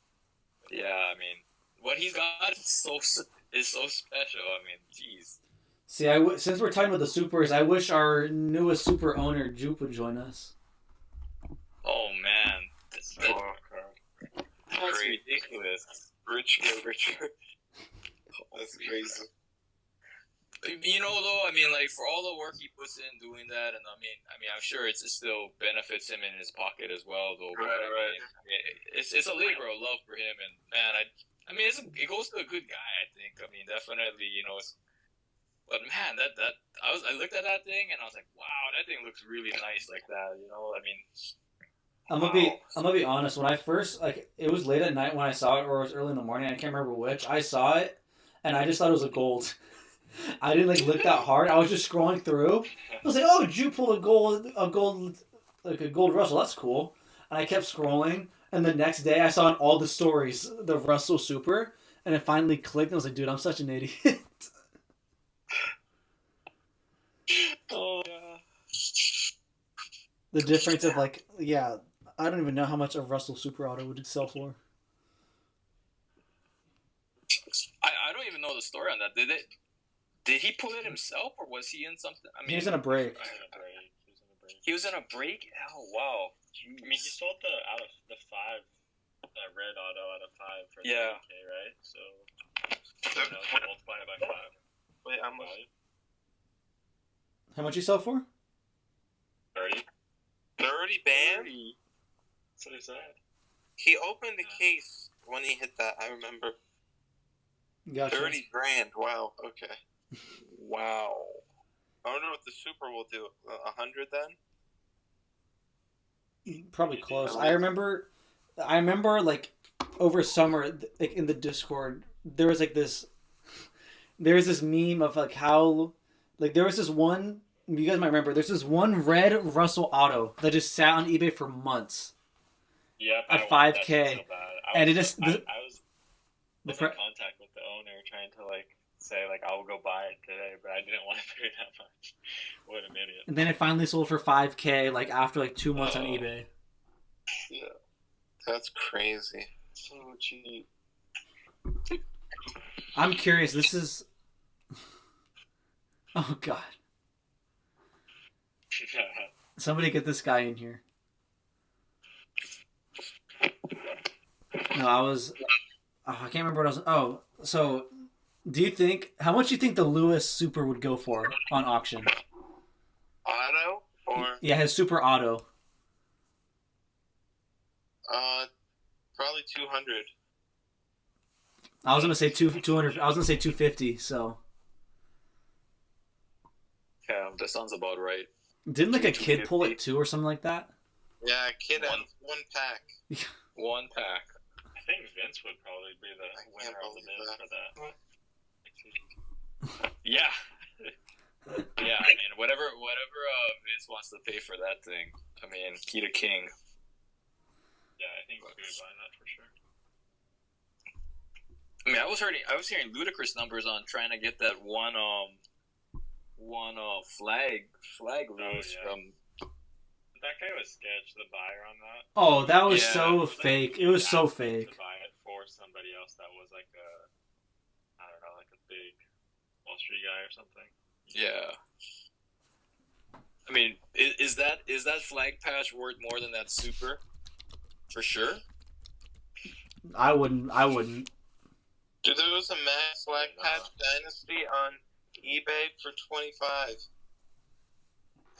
yeah, I mean, what he's got is so special. I mean, jeez. See, since we're talking about the supers, I wish our newest super owner, Jupe, would join us. Oh man, that's ridiculous. Rich get richer. That's crazy. Though, I mean, like, for all the work he puts in doing that, and I mean, I'm sure it still benefits him in his pocket as well, though. But, Right. I mean, it's a labor of love for him, and man, it goes to a good guy. I think. I mean, definitely, But man, I looked at that thing and I was like, wow, that thing looks really nice like that. I mean. I'm gonna be honest. When I first it was late at night when I saw it, or it was early in the morning. I can't remember which. I saw it, and I just thought it was a gold. I didn't look that hard. I was just scrolling through. I was like, "Oh, did you pull a gold Russell? That's cool." And I kept scrolling, and the next day I saw in all the stories the Russell Super, and it finally clicked. And I was like, "Dude, I'm such an idiot." Oh yeah. The difference of I don't even know how much a Russell Super Auto would sell for. I don't even know the story on that. Did he pull it himself, or was he in something? I mean, He was in a break. He was in a break. Oh wow! I mean, he sold out of the 5, that red auto out of 5 for Yeah. 30K, right? So multiply it by 5. Wait, I'm How much you sell for? 30. 30 banned? 30. That's what he said. He opened the case when he hit that, I remember. Gotcha. 30 grand. Wow, okay. Wow. I wonder what the Super will do. 100 then? Probably close. I remember over summer in the Discord there was this meme of how there was this one, you guys might remember, there's this one red Russell Auto that just sat on eBay for months. Yep. At 5K. And it just I was in contact with the owner trying to say I will go buy it today, but I didn't want to pay that much. What an idiot. And then it finally sold for 5K after 2 months on eBay. Yeah. That's crazy. So cheap. I'm curious, this is oh god. Somebody get this guy in here. No, I can't remember what I was. Oh, so how much do you think the Lewis Super would go for on auction? Auto? Or? Yeah, his Super Auto. Probably 200. I was gonna say 200. I was gonna say 250. So. Yeah, that sounds about right. Didn't a kid pull it too, or something like that? Yeah, a kid had one pack. One pack. I think Vince would probably be the winner of the bid for that. Yeah. Yeah, I mean, whatever Vince wants to pay for that thing. I mean, he the king. Yeah, I think we would buy that for sure. I mean, I was hearing ludicrous numbers on trying to get that one flag release yeah. from. That guy was sketch, the buyer on that. Oh, that was Yeah. so fake. It was so To fake. buy it for somebody else that was like I don't know, like a big Wall Street guy or something. Yeah. I mean, is that flag patch worth more than that super? For sure. I wouldn't. Dude, there was a Max Flag Patch Dynasty on eBay for $25.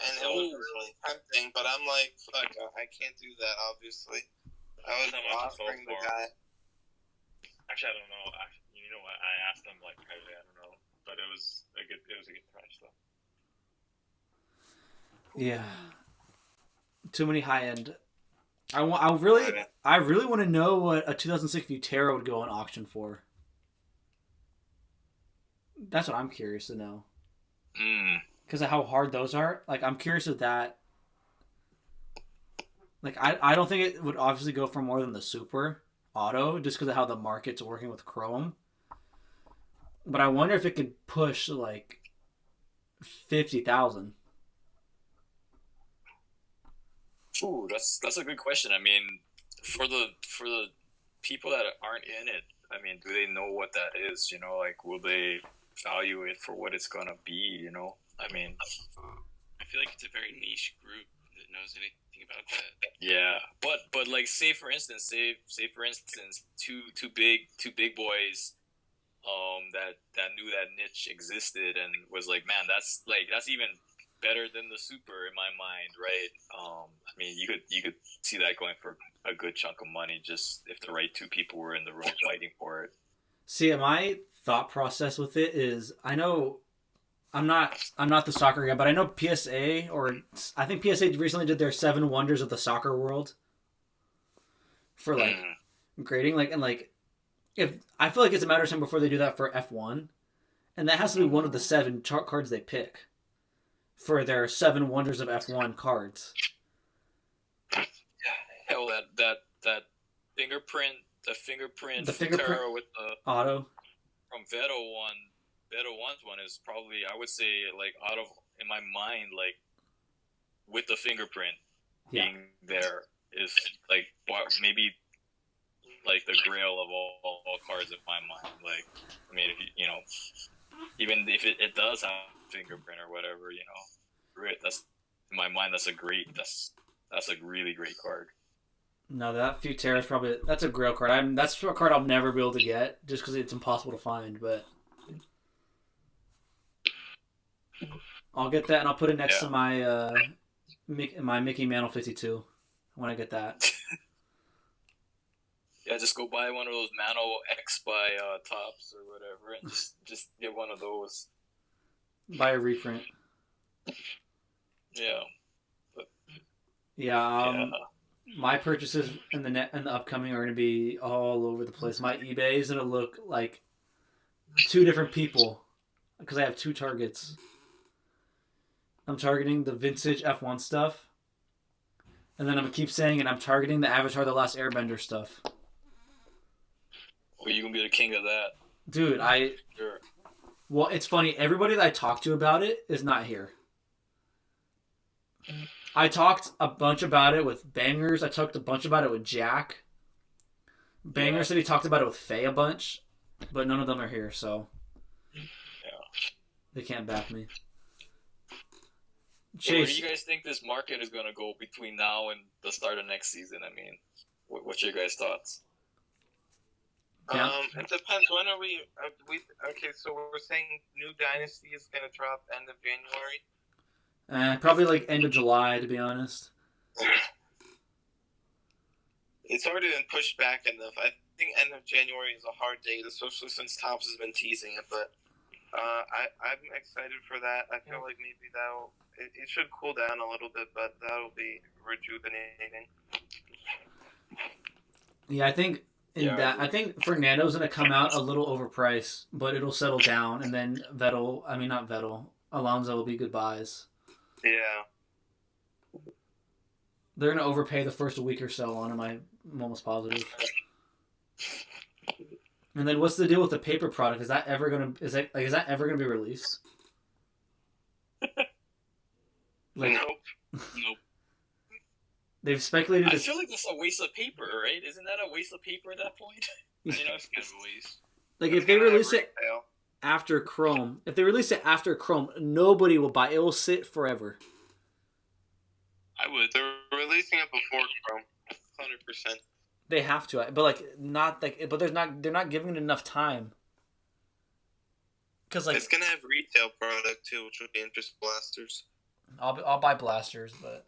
And it was really tempting, but I'm like, fuck, I can't do that, obviously. I was offering the guy. Actually, I don't know. You know what? I asked him like privately. I don't know, but it was a good price though. Yeah. Too many high end. I really want to know what a 2006 Vutera would go on auction for. That's what I'm curious to know. Because of how hard those are. Like, I'm curious of that. Like, I don't think it would obviously go for more than the Super Auto, just because of how the market's working with Chrome. But I wonder if it could push, like, 50,000. Ooh, that's a good question. I mean, for the people that aren't in it, I mean, do they know what that is? You know, like, will they value it for what it's gonna be? You know, I mean, I feel like it's a very niche group that knows anything about that. Yeah, but like, say for instance, two big boys, that knew that niche existed and was like, man, that's even better than the Super in my mind, right? I mean, you could see that going for a good chunk of money just if the right two people were in the room fighting for it. See, my thought process with it is, I know I'm not the soccer guy, but I know PSA, or I think PSA recently did their 7 Wonders of the Soccer World for like grading, like, and like, if I feel like it's a matter of time before they do that for F1, and that has to be one of the 7 cards they pick for their 7 Wonders of F1 cards. Hell, that fingerprint, the fingerprint Futera with the auto from Vettel one's one is probably, I would say, like, out of, in my mind, like, with the fingerprint being there is like maybe like the grail of all cards in my mind. Like, I mean, if you know, even if it does have a fingerprint or whatever, you know, great. That's in my mind. That's a really great card. No, that Futera is probably, that's a grail card. That's a card I'll never be able to get just because it's impossible to find. But I'll get that and I'll put it next to my my Mickey Mantle 52 when I get that. Yeah, just go buy one of those Mantle X by Tops or whatever, and just get one of those. Buy a reprint. Yeah. My purchases in the upcoming are going to be all over the place. My eBay is going to look like 2 different people because I have 2 targets. I'm targeting the vintage F1 stuff, and then I'm going to keep saying it, I'm targeting the Avatar The Last Airbender stuff. Well, you going to be the king of that. Dude, Sure. Well, it's funny. Everybody that I talked to about it is not here. I talked a bunch about it with Bangers. I talked a bunch about it with Jack. Banger said he talked about it with Faye a bunch, but none of them are here, so they can't back me. Chase, where do you guys think this market is going to go between now and the start of next season? I mean, what's your guys' thoughts? It depends. When are we? Okay, so we're saying new Dynasty is going to drop end of January. Probably like end of July, to be honest. It's already been pushed back enough. I think end of January is a hard date, especially since Topps has been teasing it. But I'm excited for that. I feel like maybe it should cool down a little bit, but that'll be rejuvenating. Yeah, I think I think Fernando's going to come out a little overpriced, but it'll settle down, and then not Vettel. Alonso will be good buys. Yeah. They're gonna overpay the first week or so on him. I'm almost positive. And then what's the deal with the paper product? Is that ever gonna be released? Like, Nope. Nope. they've speculated. I feel like that's a waste of paper, right? Isn't that a waste of paper at that point? You know, it's kind of a waste. Like if they release it Retail. after Chrome, nobody will buy it. It will sit forever. I would. They're releasing it before Chrome. 100%. They have to, but like not like, but they're not giving it enough time. Because like It's gonna have retail product too, which would be interesting. Blasters. I'll buy blasters, but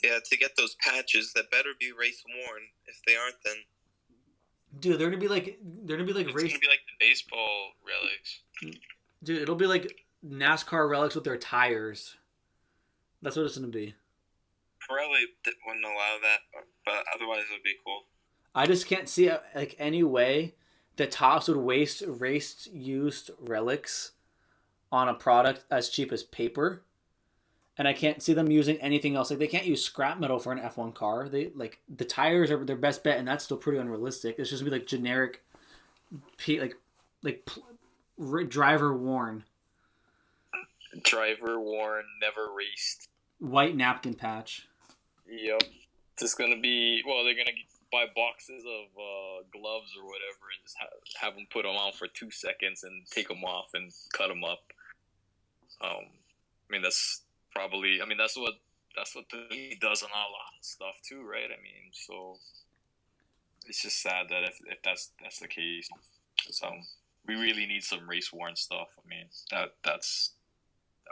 Yeah, to get those patches, that better be race worn. If they aren't, then dude, they're gonna be like It's race. gonna be like the baseball relics. Dude, it'll be like NASCAR relics with their tires. That's what it's gonna be. Pirelli wouldn't allow that, but otherwise it would be cool. I just can't see like any way that Topps would waste race used relics on a product as cheap as paper. And I can't see them using anything else. Like they can't use scrap metal for an F1 car. They like the tires are their best bet, and that's still pretty unrealistic. It's just gonna be like generic, driver worn Driver worn, never raced. white napkin patch. Yep. Just gonna be they're gonna buy boxes of gloves or whatever and just have them put them on for 2 seconds and take them off and cut them up. I mean that's probably. I mean that's what the league does on a lot of stuff too, right? I mean, so it's just sad that if that's the case, so we really need some race worn stuff. I mean I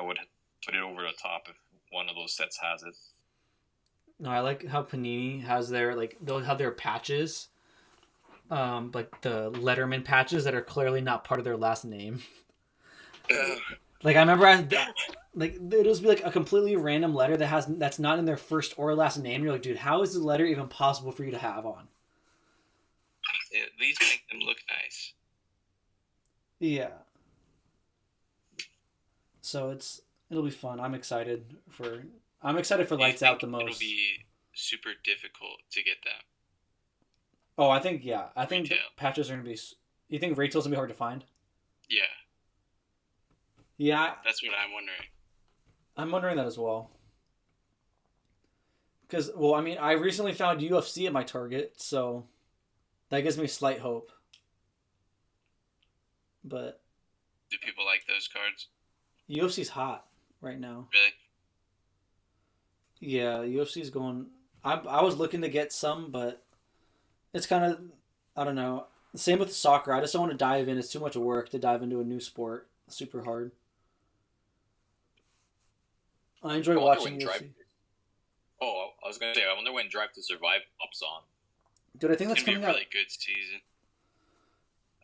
would put it over the top if one of those sets has it. No, I like how Panini has their they'll have their patches, like the Letterman patches that are clearly not part of their last name. Like I remember, it'll just be like a completely random letter that's not in their first or last name. You're like, dude, how is the letter even possible for you to have on? Yeah, at least make them look nice. Yeah. So it'll be fun. I'm excited for Lights Out the most. It'll be super difficult to get that. Oh, I think Retail. patches are gonna be. You think retail's gonna be hard to find? Yeah, Yeah, that's what I'm wondering. I'm wondering that as well. Because, well, I mean, I recently found UFC at my Target, so that gives me slight hope. But Do people like those cards? UFC's hot right now. Really? Yeah, UFC's going. I was looking to get some, but it's kind of, I don't know. Same with soccer. I just don't want to dive in. It's too much work to dive into a new sport. It's super hard. I enjoy watching UFC. I was gonna say, I wonder when Drive to Survive pops on. Dude, I think that's It's gonna coming be a out. really good season.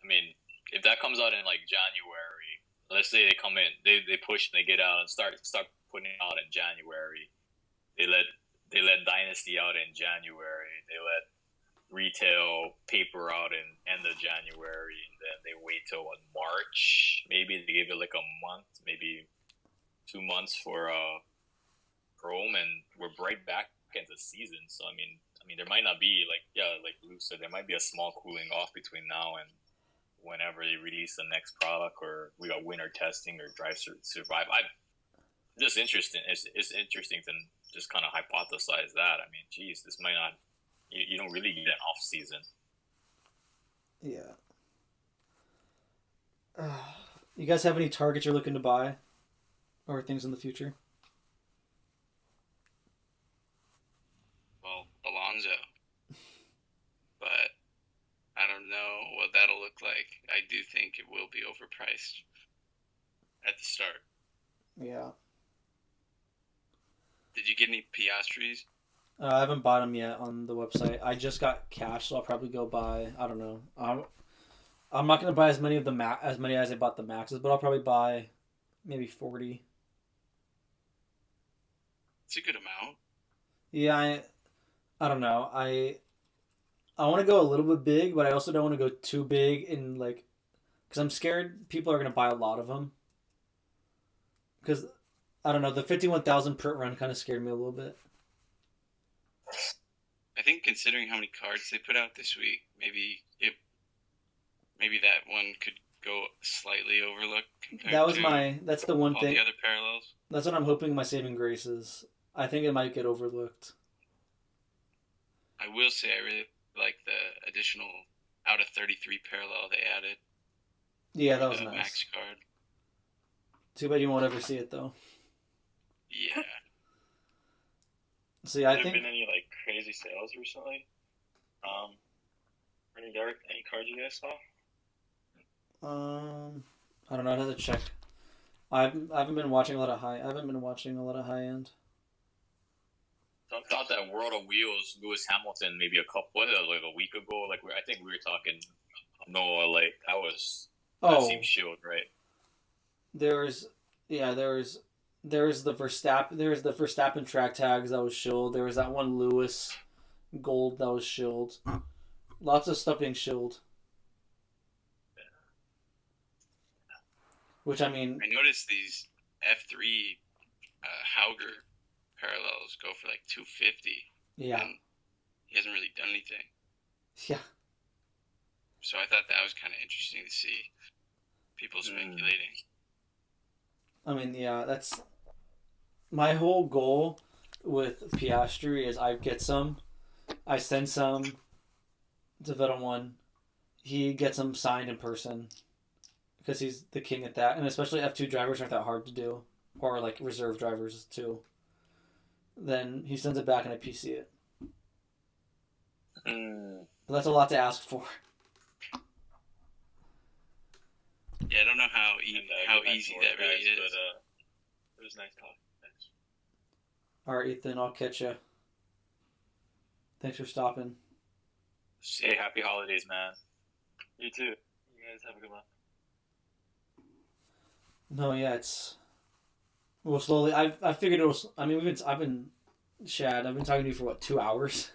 I mean, if that comes out in like January, let's say they come in, they push and they get out and start putting it out in January. They let Dynasty out in January. They let retail paper out in end of January, and then they wait till March. Maybe they give it like a month, maybe 2 months for Chrome, and we're right back into season. So I mean, there might not be like Luke said, there might be a small cooling off between now and whenever they release the next product, or we got winter testing or Drive to Survive. Just interesting. It's interesting to just kind of hypothesize that. I mean, geez, this might not. You don't really get an off season. Yeah. You guys have any targets you're looking to buy, or things in the future? Well, Alonso. But I don't know what that'll look like. I do think it will be overpriced at the start. Yeah. Did you get any Piastris? I haven't bought them yet on the website. I just got cash, so I'll probably go buy. I don't know. I'm not gonna buy as many as I bought the Maxes, but I'll probably buy maybe 40. It's a good amount. Yeah, I don't know. I want to go a little bit big, but I also don't want to go too big because I'm scared people are gonna buy a lot of them. because I don't know, the 51,000 per run kind of scared me a little bit. I think considering how many cards they put out this week, maybe that one could go slightly overlooked compared That's the one all thing. the other parallels. That's what I'm hoping my saving grace is. I think it might get overlooked. I will say I really like the additional out of 33 parallel they added. Yeah, that was the nice. Max card. Too bad you won't ever see it though. Yeah. See, Have I there think been any like crazy sales recently? Any cards you guys saw? I don't know. I'd have to check. I haven't been watching a lot of high. I haven't been watching a lot of high end. I thought that World of Wheels, Lewis Hamilton, maybe like a week ago. Like I think we were talking. No, like that seems shield, right? There's the Verstappen track tags that was shield. There was that one Lewis gold that was shield. Lots of stuff being shield. Which I mean, I noticed these F3 Hauger parallels go for like 250. Yeah. And he hasn't really done anything. Yeah. So I thought that was kind of interesting to see people speculating. I mean, yeah, that's my whole goal with Piastri is I send some to Vettel 1. He gets them signed in person because he's the king at that, and especially F2 drivers aren't that hard to do, or like reserve drivers too. Then he sends it back and I PC it. But that's a lot to ask for. Yeah, I don't know how easy that really is. But, it was nice talking. Thanks. All right, Ethan, I'll catch you. Thanks for stopping. Hey, happy holidays, man. You too. You guys have a good one. No, yeah, well, slowly. I figured it was. I mean, I've been talking to you for what, 2 hours?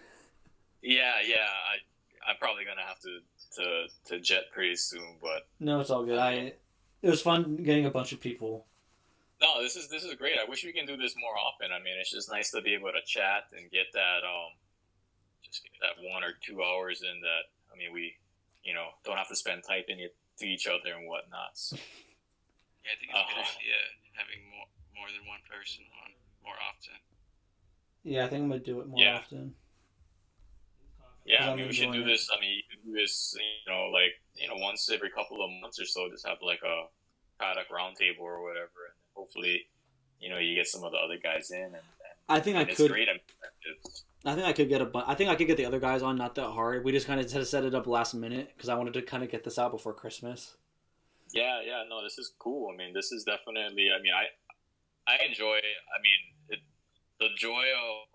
Yeah. I'm probably gonna have to jet pretty soon, but No, it's all good. It was fun getting a bunch of people. no, this is great. I wish we can do this more often. I mean, it's just nice to be able to chat and get that just get that 1 or 2 hours in that. I mean, we don't have to spend typing it to each other and whatnot. So. Yeah, I think it's a good idea having more than one person on more often. Yeah, I think I'm gonna do it more often. Yeah, I mean, we should do this. I mean, you can do this, once every couple of months or so. Just have like a Paddock roundtable or whatever, and hopefully, you get some of the other guys in. And I think I it's could. Great. I think I could get I think I could get the other guys on. Not that hard. We just kind of set it up last minute because I wanted to kind of get this out before Christmas. Yeah, no, this is cool. I mean, this is definitely. I mean, I enjoy. I mean, the joy of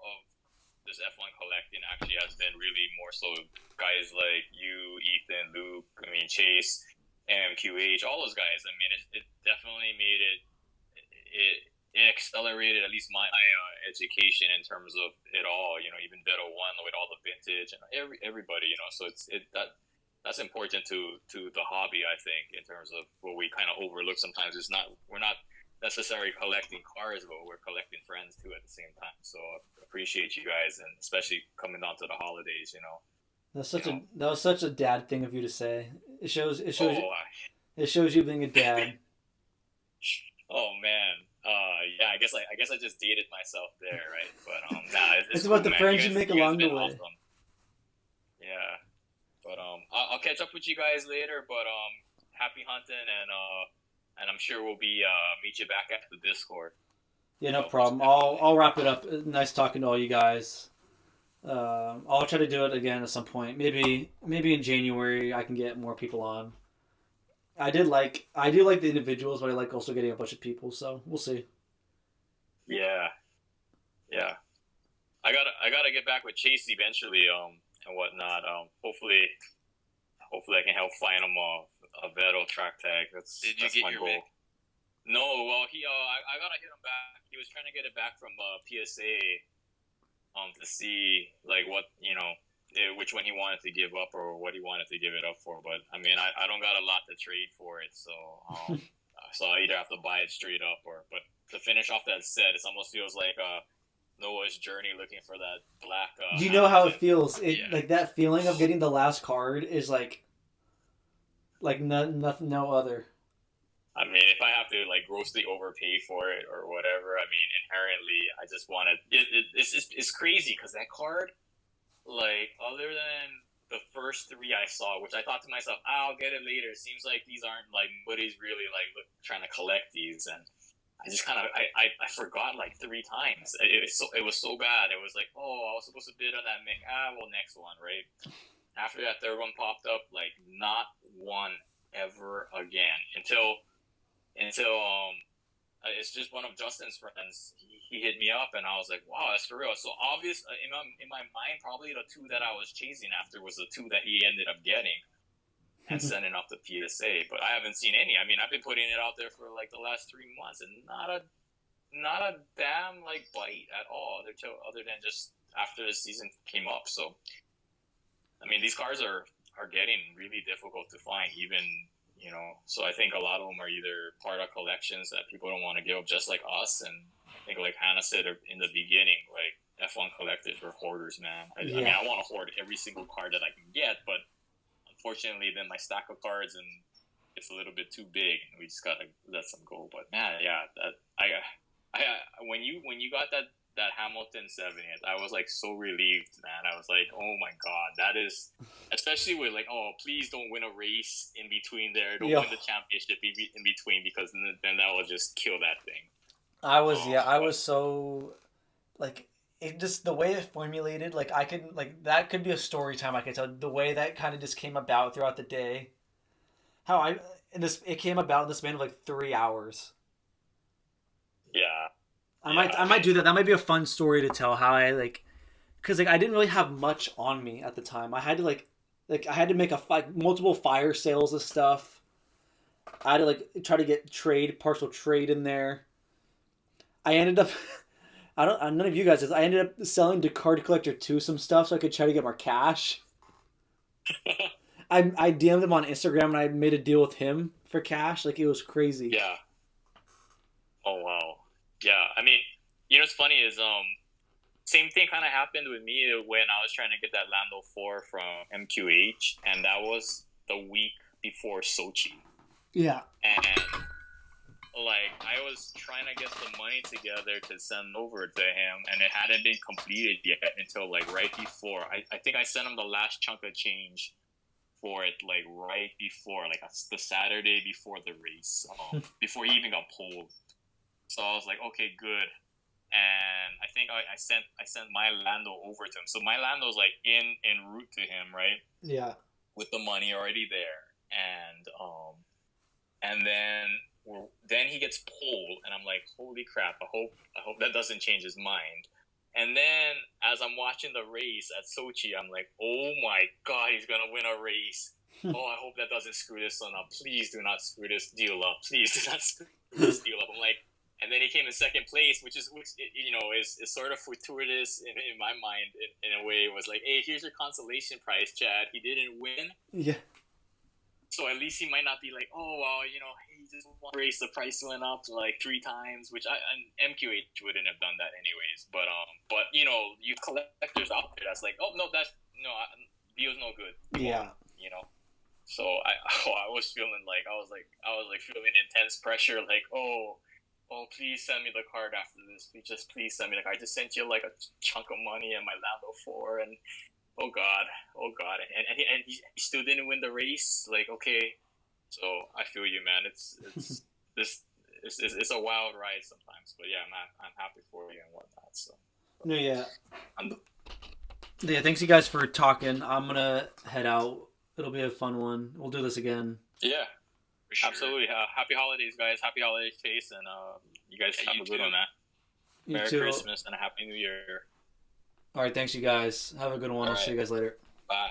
this F1 collecting actually has been really more so guys like you, Ethan, Luke, I mean, Chase, MQH, all those guys. I mean, it definitely made it accelerated at least my education in terms of it all. Even Beto One with all the vintage and everybody. So that's important to the hobby. I think in terms of what we kind of overlook sometimes. We're not necessarily collecting cars, but we're collecting friends too at the same time. So I appreciate you guys, and especially coming down to the holidays. That was such a dad thing of you to say. It shows you being a dad. Oh man, yeah. I guess I just dated myself there, right? But nah, it's about the friends you make along the way. Awesome. Yeah, but I'll catch up with you guys later. But happy hunting, and I'm sure we'll be meet you back at the Discord. Yeah, no problem. I'll wrap it up. Nice talking to all you guys. I'll try to do it again at some point. Maybe in January I can get more people on. I do like the individuals, but I like also getting a bunch of people. So we'll see. Yeah. I gotta get back with Chase eventually. And whatnot. Hopefully I can help find him a Vettel track tag. Did you get my your goal. Mick? No, well, I gotta hit him back. He was trying to get it back from PSA, to see like what which one he wanted to give up or what he wanted to give it up for. But I mean, I don't got a lot to trade for it, so so I either have to buy it straight up but to finish off that set, it almost feels like Noah's journey looking for that black. You know how it feels. Yeah. Like that feeling of getting the last card is like no other. I mean, if I have to like grossly overpay for it or whatever, I mean, inherently, I just want it. It's crazy because that card, like, other than the first three I saw, which I thought to myself, I'll get it later. It seems like these aren't like nobody's really like trying to collect these, and I just kind of I forgot like 3 times. It was so bad. It was like, oh, I was supposed to bid on that Mick. Well, next one, right? After that third one popped up, like not one ever again until it's just one of Justin's friends. He hit me up, and I was like, wow, that's for real. So obvious in my mind, probably the 2 that I was chasing after was the 2 that he ended up getting and sending off the PSA. But I haven't seen any. I mean, I've been putting it out there for like the last 3 months, and not a damn like bite at all. Other than just after the season came up. So I mean, these cards are getting really difficult to find, even. You know, so I think a lot of them are either part of collections that people don't want to give up, just like us. And I think, like Hannah said in the beginning, like F1 collectors are hoarders, man. I mean, I want to hoard every single card that I can get, but unfortunately, then my stack of cards and it's a little bit too big, and we just gotta let some go. But man, yeah, when you got that Hamilton 70th, I was like so relieved, man. I was like, oh my god, that is, especially with like, oh, please don't win a race in between there, don't win the championship in between, because then that will just kill that thing. I was so like, it just, the way it formulated, like I could, like that could be a story time I could tell, the way that kind of just came about throughout the day. How it came about in the span of like 3 hours. Yeah. I might do that. That might be a fun story to tell, how I like, because like I didn't really have much on me at the time. I had to like I had to make multiple fire sales of stuff. I had to like try to get partial trade in there. I ended up, none of you guys. I ended up selling to Card Collector 2 some stuff so I could try to get more cash. I DM'd him on Instagram and I made a deal with him for cash. Like, it was crazy. Yeah. Oh wow. Yeah, I mean, you know what's funny is same thing kind of happened with me when I was trying to get that Lando 4 from MQH, and that was the week before Sochi. Yeah. And like I was trying to get the money together to send over to him, and it hadn't been completed yet until like right before. I think I sent him the last chunk of change for it like right before, like the Saturday before the race, before he even got pulled. So I was like, okay, good. And I think I sent my Lando over to him. So my Lando's like en route to him, right? Yeah. With the money already there, and then he gets pulled, and I'm like, holy crap! I hope that doesn't change his mind. And then as I'm watching the race at Sochi, I'm like, oh my god, he's gonna win a race. Oh, I hope that doesn't screw this one up. Please do not screw this deal up. Please do not screw this deal up. I'm like. And then he came in second place, which is sort of fortuitous in my mind in a way. It was like, hey, here's your consolation prize, Chad. He didn't win. Yeah. So at least he might not be like, oh, well, he just won a race. The price went up to like 3 times, which MQH wouldn't have done that anyways. But you collectors out there that's like, oh, no, deal's no good. Yeah. So I was feeling like, I was feeling intense pressure, like, oh, please send me the card after this. Please send me the card. I just sent you like a chunk of money and my Lando 4, and oh god, and he still didn't win the race. Like, okay, so I feel you, man. It's it's a wild ride sometimes, but yeah, man, I'm happy for you and whatnot. So no, yeah, thanks you guys for talking. I'm gonna head out. It'll be a fun one. We'll do this again. Yeah. Sure. Absolutely. Happy holidays, guys. Happy holidays, Chase, and you guys have a good one, man. Merry Christmas and a Happy New Year. All right, thanks, you guys. Have a good one. I'll see you guys later. Bye.